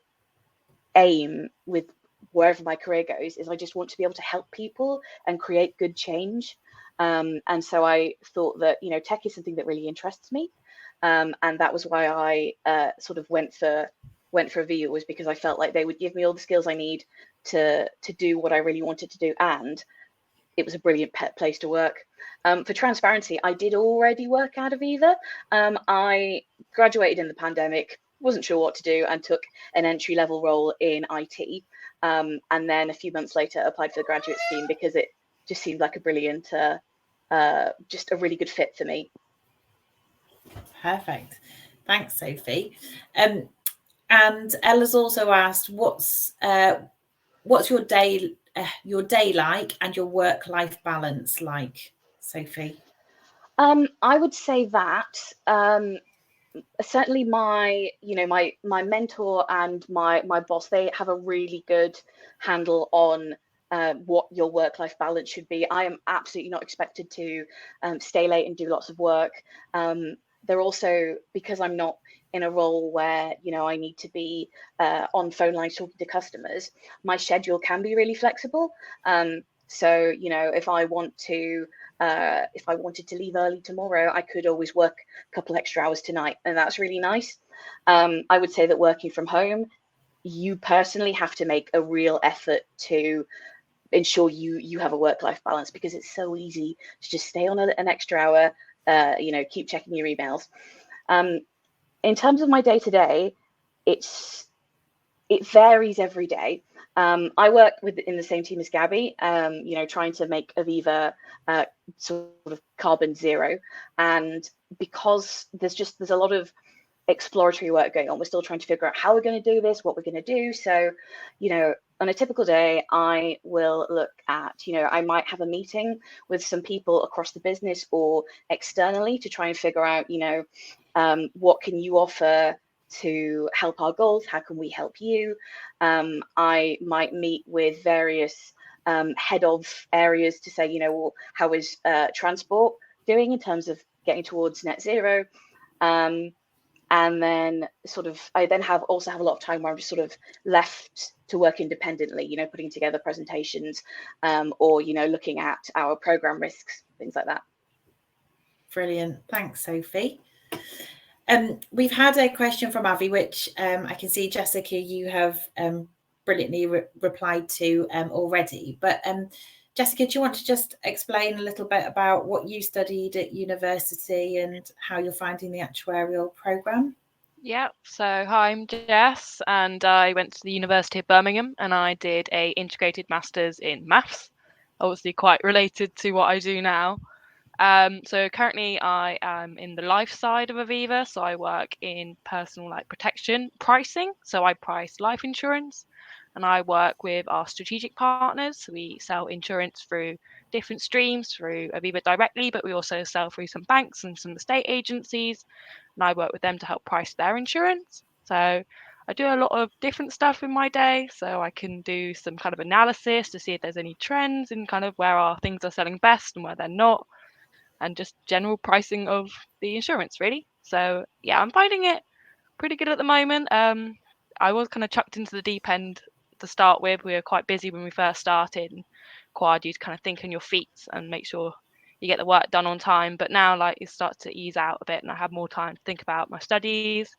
aim with wherever my career goes is I just want to be able to help people and create good change. And so I thought that tech is something that really interests me, and that was why I sort of went for Aviva, was because I felt like they would give me all the skills I need to do what I really wanted to do, and it was a brilliant place to work. For transparency, I did already work at Aviva. I graduated in the pandemic, wasn't sure what to do, and took an entry-level role in IT. and then a few months later applied for the graduate scheme because it just seemed like a brilliant, just a really good fit for me. Perfect. Thanks, Sophie. And Ella's also asked, what's your day like and your work-life balance like, Sophie? I would say that certainly my mentor and my boss, they have a really good handle on what your work-life balance should be. I am absolutely not expected to stay late and do lots of work. They're also, because I'm not in a role where I need to be on phone lines talking to customers, my schedule can be really flexible. So if I wanted to leave early tomorrow, I could always work a couple extra hours tonight, and that's really nice. I would say that working from home, you personally have to make a real effort to ensure you have a work-life balance, because it's so easy to just stay on an extra hour, keep checking your emails. In terms of my day-to-day, it varies every day. I work in the same team as Gabby, trying to make Aviva sort of carbon zero. And because there's a lot of exploratory work going on, we're still trying to figure out how we're going to do this, what we're going to do. So, on a typical day, I will look at, I might have a meeting with some people across the business or externally to try and figure out, what can you offer to help our goals? How can we help you? I might meet with various head of areas to say, well, how is transport doing in terms of getting towards net zero? And then I then also have a lot of time where I'm just sort of left to work independently, putting together presentations or, looking at our program risks, things like that. Brilliant. Thanks, Sophie. We've had a question from Avi, which I can see, Jessica, you have brilliantly replied to already. But Jessica, do you want to just explain a little bit about what you studied at university and how you're finding the actuarial programme? Yeah, so hi, I'm Jess, and I went to the University of Birmingham and I did a integrated master's in maths, obviously quite related to what I do now. So currently I am in the life side of Aviva, so I work in personal protection pricing. So I price life insurance, and I work with our strategic partners. We sell insurance through different streams, through Aviva directly, but we also sell through some banks and some estate agencies, and I work with them to help price their insurance. So I do a lot of different stuff in my day, so I can do some kind of analysis to see if there's any trends in kind of where our things are selling best and where they're not, and just general pricing of the insurance, really. So yeah, I'm finding it pretty good at the moment. I was kind of chucked into the deep end to start with. We were quite busy when we first started, and required you to kind of think on your feet and make sure you get the work done on time. But now it starts to ease out a bit, and I have more time to think about my studies.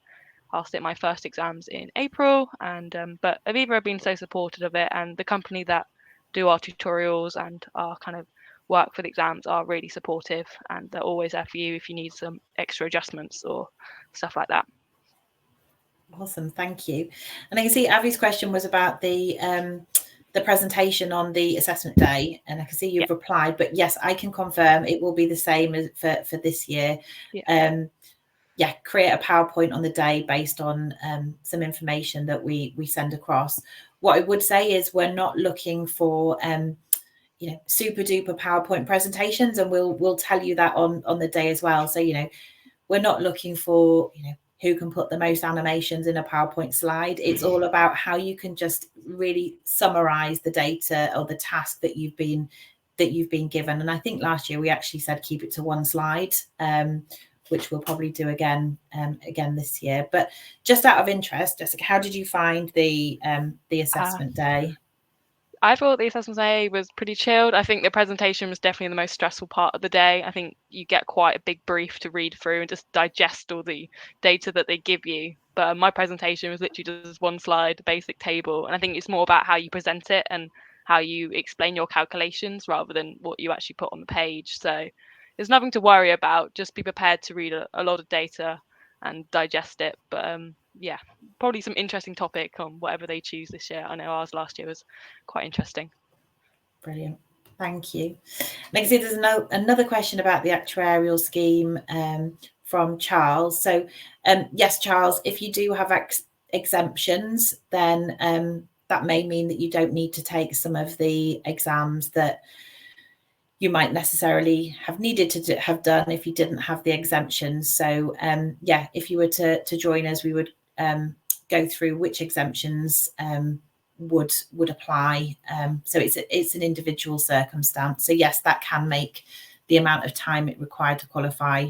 I'll sit my first exams in April, and but Aviva have been so supportive of it, and the company that do our tutorials and our kind of work for the exams are really supportive, and they're always there for you if you need some extra adjustments or stuff like that. Awesome, thank you. And I can see Avi's question was about the presentation on the assessment day, and I can see you've replied, but yes, I can confirm it will be the same as for this year. Create a PowerPoint on the day based on some information that we send across. What I would say is we're not looking for super duper PowerPoint presentations, and we'll tell you that on the day as well. So we're not looking for who can put the most animations in a PowerPoint slide. It's all about how you can just really summarize the data or the task that you've been given. And I think last year we actually said keep it to one slide, which we'll probably do again this year. But just out of interest, Jessica, how did you find the assessment day? I thought the assessment day was pretty chilled. I think the presentation was definitely the most stressful part of the day. I think you get quite a big brief to read through and just digest all the data that they give you. But my presentation was literally just one slide, basic table. And I think it's more about how you present it and how you explain your calculations rather than what you actually put on the page. So there's nothing to worry about. Just be prepared to read a lot of data and digest it. But yeah, probably some interesting topic on whatever they choose this year. I know ours last year was quite interesting. Brilliant. Thank you. And I can see there's another question about the actuarial scheme from Charles. So yes, Charles, if you do have exemptions, then that may mean that you don't need to take some of the exams that you might necessarily have needed to have done if you didn't have the exemptions. So yeah, if you were to join us, we would go through which exemptions would apply. So it's an individual circumstance. So yes, that can make the amount of time it required to qualify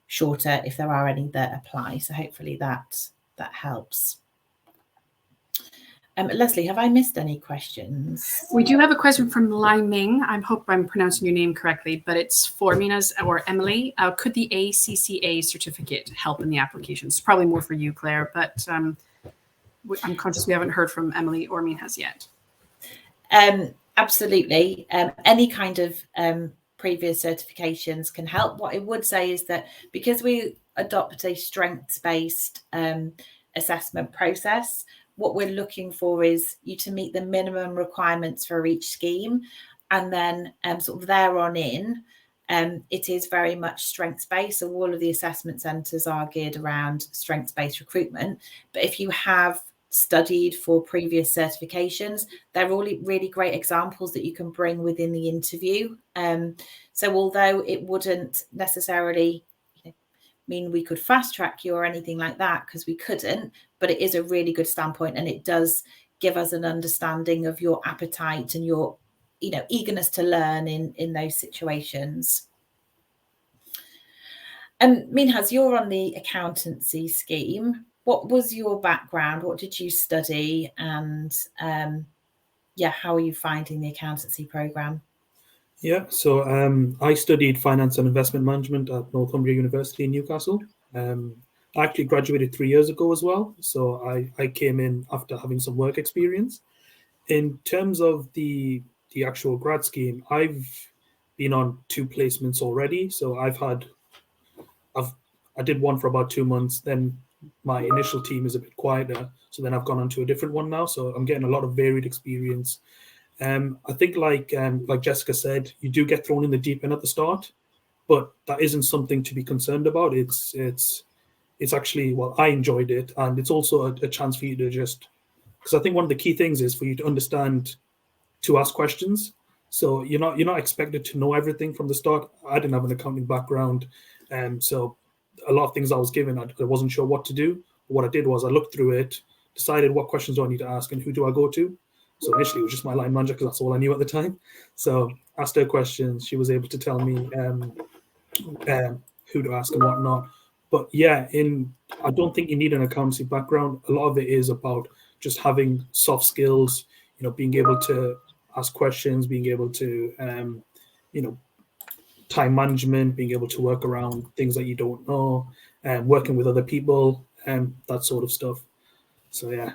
shorter if there are any that apply. So hopefully that helps. Leslie, have I missed any questions? We do have a question from Lai Ming. I hope I'm pronouncing your name correctly, but it's for Mina's or Emily. Could the ACCA certificate help in the application? It's probably more for you, Claire, but I'm conscious we haven't heard from Emily or Mina's yet. Absolutely. Any kind of previous certifications can help. What I would say is that because we adopt a strengths-based assessment process, what we're looking for is you to meet the minimum requirements for each scheme, and then sort of there on in, it is very much strengths-based. So all of the assessment centres are geared around strengths-based recruitment. But if you have studied for previous certifications, they're all really great examples that you can bring within the interview. So although it wouldn't necessarily mean we could fast track you or anything like that, because we couldn't, but it is a really good standpoint, and it does give us an understanding of your appetite and your eagerness to learn in those situations. Minhas, you're on the accountancy scheme. What was your background? What did you study? And yeah, how are you finding the accountancy program? Yeah, so I studied finance and investment management at Northumbria University in Newcastle. I actually graduated 3 years ago as well. So I came in after having some work experience. In terms of the actual grad scheme, I've been on 2 placements already. So I did one for about 2 months. Then my initial team is a bit quieter. So then I've gone on to a different one now. So I'm getting a lot of varied experience. I think like Jessica said, you do get thrown in the deep end at the start, but that isn't something to be concerned about. It's actually, well, I enjoyed it, and it's also a chance for you to just, because I think one of the key things is for you to understand to ask questions. So you're not expected to know everything from the start. I didn't have an accounting background, so a lot of things I was given, I wasn't sure what to do. What I did was I looked through it, decided what questions do I need to ask and who do I go to. So initially it was just my line manager because that's all I knew at the time. So asked her questions. She was able to tell me who to ask and whatnot. But yeah, I don't think you need an accountancy background. A lot of it is about just having soft skills, being able to ask questions, being able to, time management, being able to work around things that you don't know, and working with other people, and that sort of stuff. So yeah.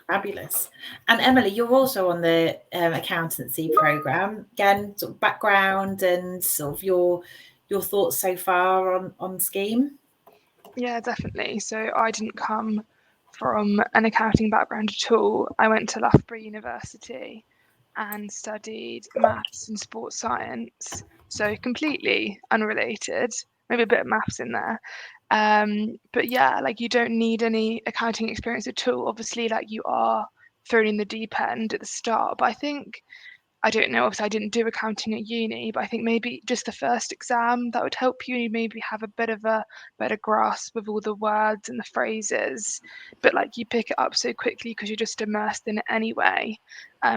Fabulous. And Emily, you're also on the accountancy program. Again, sort of background and sort of your thoughts so far on scheme. Yeah, definitely. So I didn't come from an accounting background at all. I went to Loughborough University and studied maths and sports science. So completely unrelated, maybe a bit of maths in there. But yeah, like you don't need any accounting experience at all. Obviously, like you are thrown in the deep end at the start. But I don't know, obviously I didn't do accounting at uni, but I think maybe just the first exam that would help you maybe have a bit of a better grasp of all the words and the phrases. But like you pick it up so quickly because you're just immersed in it anyway.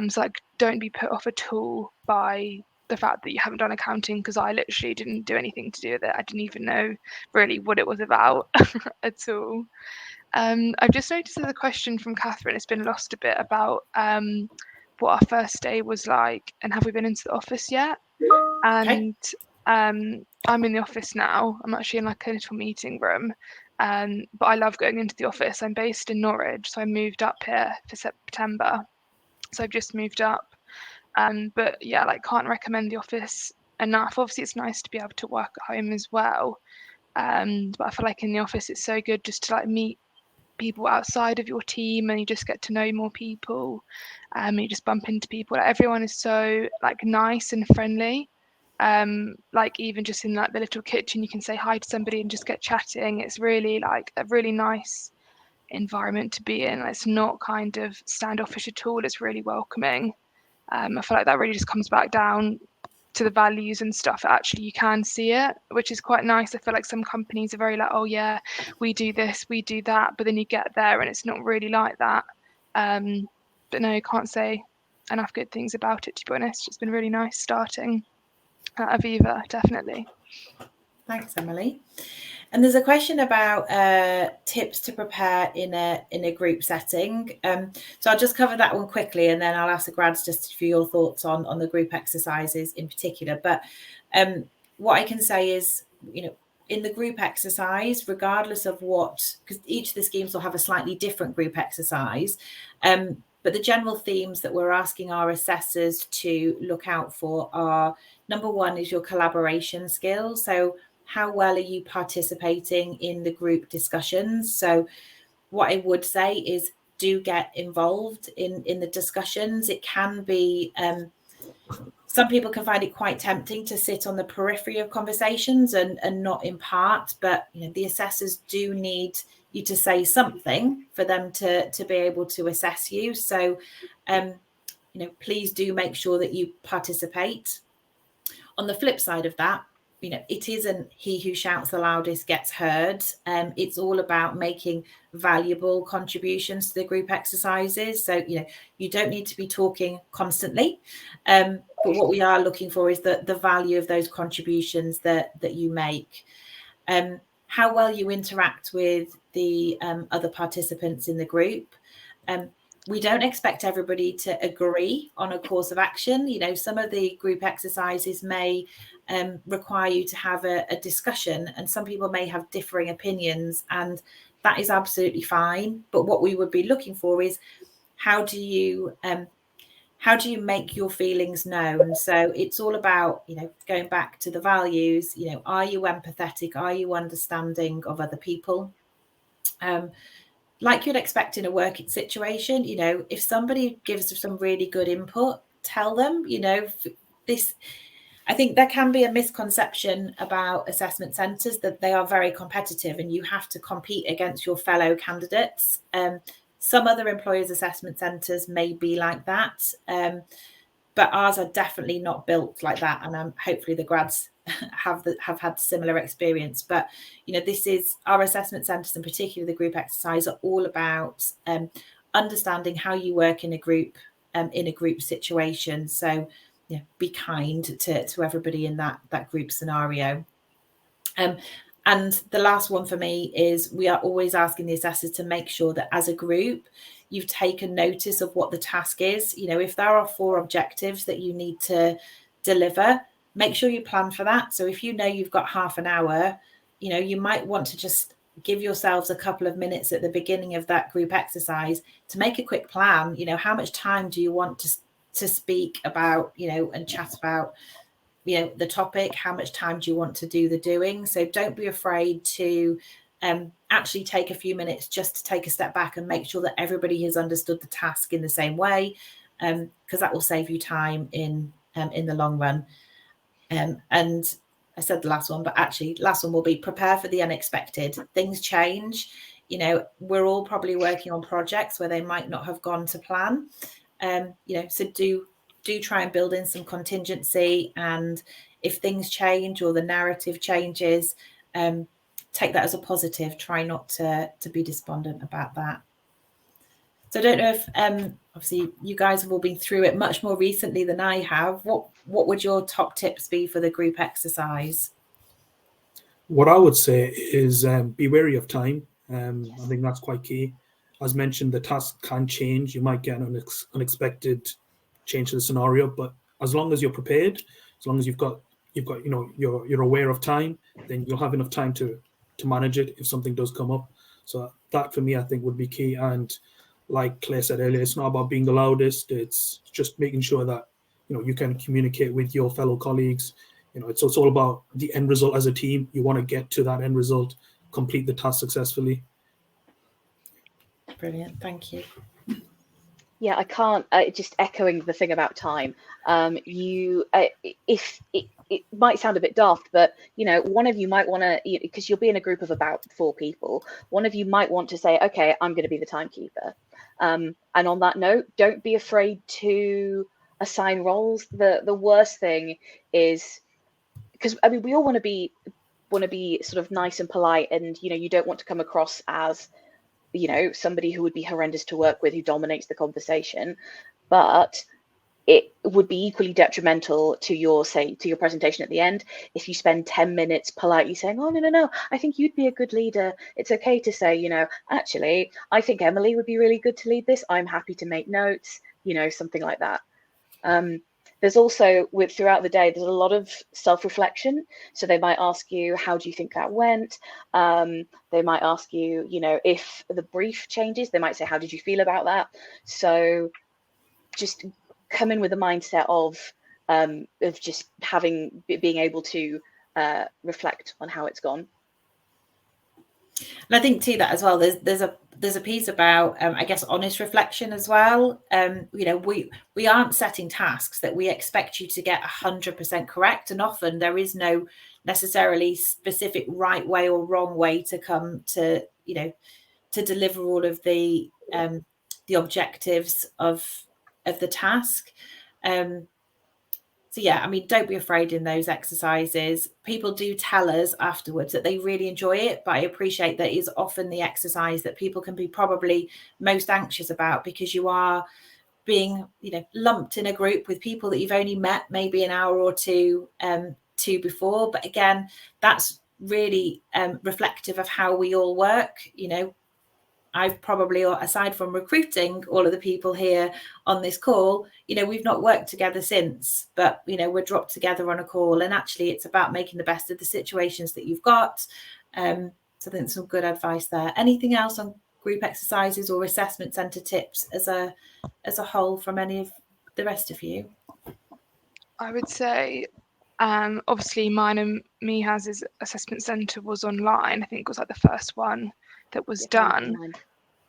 So like don't be put off at all by the fact that you haven't done accounting, because I literally didn't do anything to do with it. I didn't even know really what it was about at all. I've just noticed there's a question from Catherine. It's been lost a bit about what our first day was like and have we been into the office yet? And I'm in the office now. I'm actually in like a little meeting room, but I love going into the office. I'm based in Norwich, so I moved up here for September. So I've just moved up. But yeah, like can't recommend the office enough. Obviously, it's nice to be able to work at home as well. But I feel like in the office it's so good just to like meet people outside of your team, and you just get to know more people. You just bump into people. Like, everyone is so like nice and friendly. Like even just in like the little kitchen, you can say hi to somebody and just get chatting. It's really like a really nice environment to be in. It's not kind of standoffish at all. It's really welcoming. I feel like that really just comes back down to the values and stuff. Actually, you can see it, which is quite nice. I feel like some companies are very like, oh yeah, we do this, we do that, but then you get there and it's not really like that. But no, you can't say enough good things about it, to be honest. It's been really nice starting at Aviva, definitely. Thanks, Emily. And there's a question about tips to prepare in a group setting. So I'll just cover that one quickly, and then I'll ask the grads just for your thoughts on the group exercises in particular. But what I can say is, in the group exercise, regardless of because each of the schemes will have a slightly different group exercise, but the general themes that we're asking our assessors to look out for are, number one is your collaboration skills. So how well are you participating in the group discussions? So what I would say is do get involved in the discussions. It can be, some people can find it quite tempting to sit on the periphery of conversations and not in part, but the assessors do need you to say something for them to be able to assess you. So, please do make sure that you participate. On the flip side of that, it isn't he who shouts the loudest gets heard. It's all about making valuable contributions to the group exercises. So, you don't need to be talking constantly. But what we are looking for is the value of those contributions that you make. How well you interact with the other participants in the group. We don't expect everybody to agree on a course of action. Some of the group exercises may require you to have a discussion, and some people may have differing opinions, and that is absolutely fine. But what we would be looking for is how do you make your feelings known? So it's all about, going back to the values, are you empathetic? Are you understanding of other people? Like you'd expect in a working situation, if somebody gives some really good input, tell them, this. I think there can be a misconception about assessment centres that they are very competitive and you have to compete against your fellow candidates. Some other employers' assessment centres may be like that, but ours are definitely not built like that. And hopefully the grads have had similar experience. But this is our assessment centres, in particular the group exercise, are all about understanding how you work in a group situation. So be kind to everybody in that group scenario. And the last one for me is we are always asking the assessors to make sure that as a group, you've taken notice of what the task is. If there are 4 objectives that you need to deliver, make sure you plan for that. So if you've got half an hour, you might want to just give yourselves a couple of minutes at the beginning of that group exercise to make a quick plan. How much time do you want to speak about, and chat about, the topic? How much time do you want to do the doing? So don't be afraid to actually take a few minutes just to take a step back and make sure that everybody has understood the task in the same way, because that will save you time in the long run. And I said the last one, but actually last one will be prepare for the unexpected. Things change. We're all probably working on projects where they might not have gone to plan. So do try and build in some contingency, and if things change or the narrative changes, take that as a positive. Try not to be despondent about that. So I don't know if obviously you guys have all been through it much more recently than I have. What would your top tips be for the group exercise? What I would say is be wary of time. I think that's quite key. As mentioned, the task can change. You might get an unexpected change to the scenario, but as long as you're prepared, as long as you've got you're aware of time, then you'll have enough time to manage it if something does come up. So that for me, I think would be key. And like Claire said earlier, it's not about being the loudest. It's just making sure that you can communicate with your fellow colleagues it's all about the end result as a team. You want to get to that end result, complete the task successfully. Brilliant, thank you. Yeah, I can't. Just echoing the thing about time. If it might sound a bit daft, but one of you might want to, because you'll be in a group of about 4 people. One of you might want to say, "Okay, I'm going to be the timekeeper." And on that note, don't be afraid to assign roles. The worst thing is, because we all want to be sort of nice and polite, and you don't want to come across as somebody who would be horrendous to work with, who dominates the conversation, but it would be equally detrimental to your presentation at the end if you spend 10 minutes politely saying, "Oh, no, I think you'd be a good leader." It's okay to say, "Actually, I think Emily would be really good to lead this. I'm happy to make notes," something like that. There's also, throughout the day, there's a lot of self-reflection. So they might ask you, "How do you think that went?" They might ask you, if the brief changes, they might say, "How did you feel about that?" So just come in with a mindset of just being able to reflect on how it's gone. And I think too that as well, there's a piece about I guess honest reflection as well. We aren't setting tasks that we expect you to get 100% correct, and often there is no necessarily specific right way or wrong way to come to to deliver all of the objectives of the task. So yeah, don't be afraid in those exercises. People do tell us afterwards that they really enjoy it, but I appreciate that is often the exercise that people can be probably most anxious about, because you are being, lumped in a group with people that you've only met maybe an hour or two before. But again, that's really reflective of how we all work. I've probably, aside from recruiting all of the people here on this call, we've not worked together since, but we're dropped together on a call, and actually it's about making the best of the situations that you've got. So I think some good advice there. Anything else on group exercises or assessment centre tips as a whole from any of the rest of you? I would say, obviously mine and Mihaz's assessment centre was online. I think it was like the first one that was done.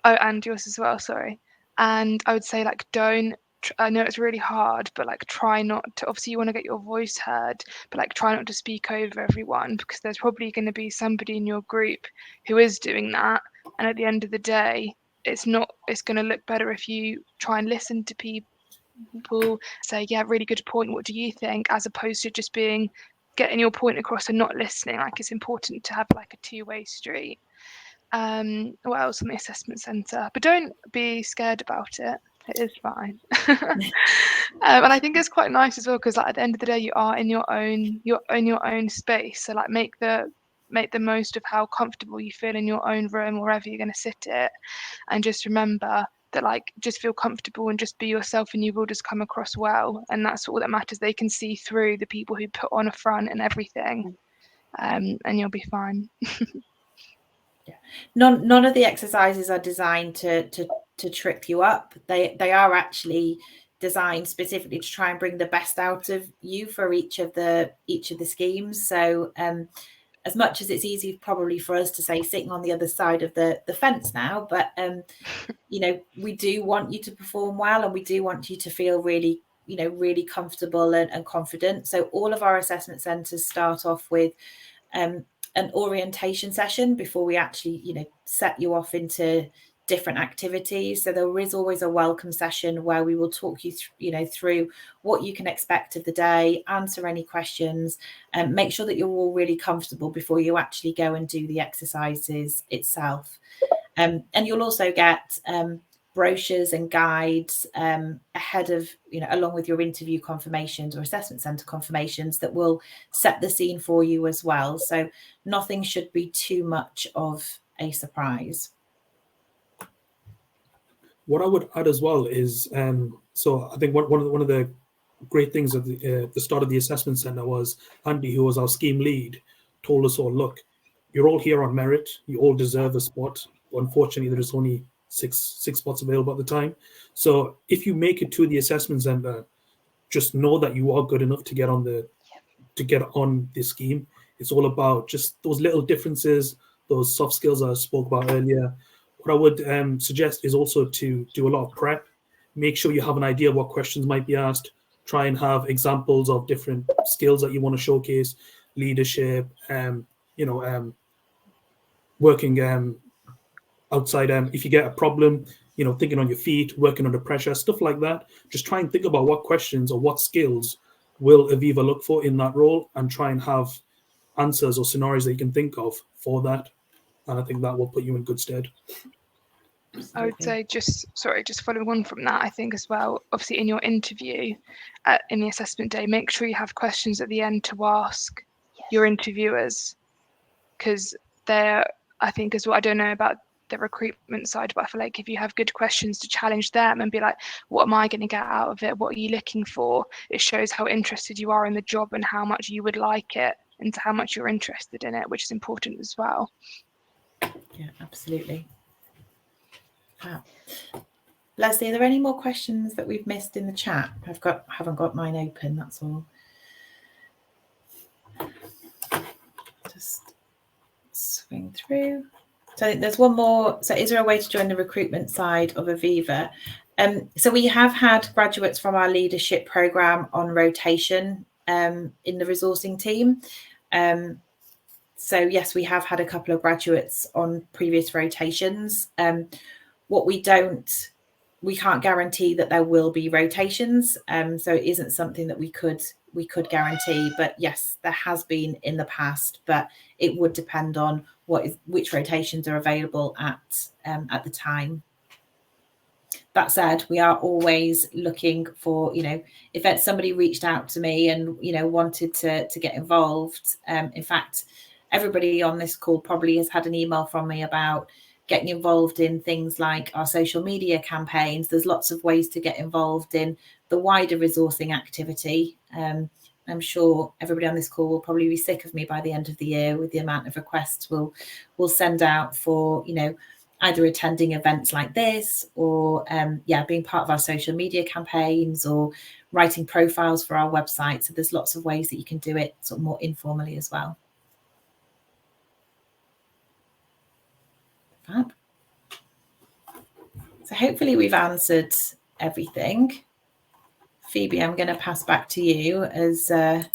Oh, and yours as well, sorry. And I would say, I know it's really hard, but try not to, obviously you want to get your voice heard, but try not to speak over everyone, because there's probably going to be somebody in your group who is doing that. And at the end of the day, it's going to look better if you try and listen to people, say, "Yeah, really good point, what do you think?" as opposed to just getting your point across and not listening. It's important to have a two-way street. What else on the assessment centre? But don't be scared about it. It is fine. And I think it's quite nice as well, because at the end of the day, you are in your own space. So make the most of how comfortable you feel in your own room, wherever you're going to sit it, and just remember that just feel comfortable and just be yourself, and you will just come across well. And that's all that matters. They can see through the people who put on a front and everything, and you'll be fine. None of the exercises are designed to trip you up. They are actually designed specifically to try and bring the best out of you for each of the schemes. So as much as it's easy probably for us to say sitting on the other side of the fence now, but we do want you to perform well, and we do want you to feel really really comfortable and confident. So all of our assessment centres start off with an orientation session before we actually set you off into different activities. So there is always a welcome session where we will talk you through what you can expect of the day, answer any questions, and make sure that you're all really comfortable before you actually go and do the exercises itself. And you'll also get brochures and guides ahead of, along with your interview confirmations or assessment centre confirmations, that will set the scene for you as well. So nothing should be too much of a surprise. What I would add as well is, so I think one of the great things at the start of the assessment centre was Andy, who was our scheme lead, told us all, look, you're all here on merit, you all deserve a spot. Unfortunately, there is only six spots available at the time. So if you make it to the assessment centre, just know that you are good enough to get on to get on this scheme. It's all about just those little differences, those soft skills I spoke about earlier. What I would suggest is also to do a lot of prep. Make sure you have an idea of what questions might be asked. Try and have examples of different skills that you want to showcase, leadership, working outside. If you get a problem, thinking on your feet, working under pressure, stuff like that. Just try and think about what questions or what skills will Aviva look for in that role, and try and have answers or scenarios that you can think of for that. And I think that will put you in good stead. I would say just following on from that, I think as well, obviously in your interview, in the assessment day, make sure you have questions at the end to ask your interviewers, because I think as well, I don't know about the recruitment side, but I feel like if you have good questions to challenge them and be like, what am I going to get out of it? What are you looking for? It shows how interested you are in the job and how much you would like it and how much you're interested in it, which is important as well. Yeah, absolutely. Leslie, are there any more questions that we've missed in the chat? Haven't got mine open, that's all. Just swing through. So there's one more. So is there a way to join the recruitment side of Aviva? So we have had graduates from our leadership program on rotation in the resourcing team. So yes, we have had a couple of graduates on previous rotations. What we can't guarantee that there will be rotations. So it isn't something that we could guarantee, but yes, there has been in the past, but it would depend on which rotations are available at the time. That said, we are always looking for, if somebody reached out to me and, wanted to get involved. In fact, everybody on this call probably has had an email from me about getting involved in things like our social media campaigns. There's lots of ways to get involved in the wider resourcing activity. I'm sure everybody on this call will probably be sick of me by the end of the year with the amount of requests we'll send out for, either attending events like this or, being part of our social media campaigns or writing profiles for our website. So there's lots of ways that you can do it sort of more informally as well. Fab. So hopefully we've answered everything. Phoebe, I'm going to pass back to you as chair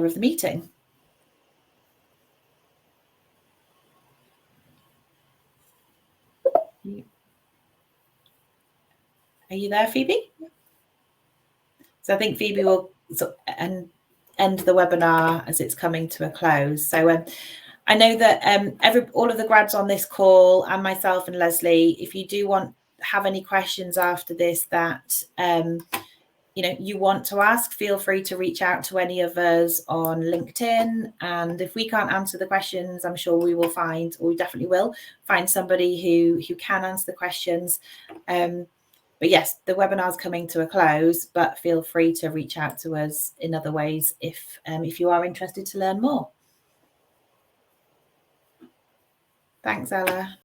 of the meeting. Are you there, Phoebe? So I think Phoebe will end the webinar as it's coming to a close. So I know that all of the grads on this call and myself and Leslie, if you do have any questions after this that you want to ask, feel free to reach out to any of us on LinkedIn. And if we can't answer the questions, I'm sure we definitely will find somebody who can answer the questions. But yes, the webinar is coming to a close, but feel free to reach out to us in other ways if you are interested to learn more. Thanks, Ella.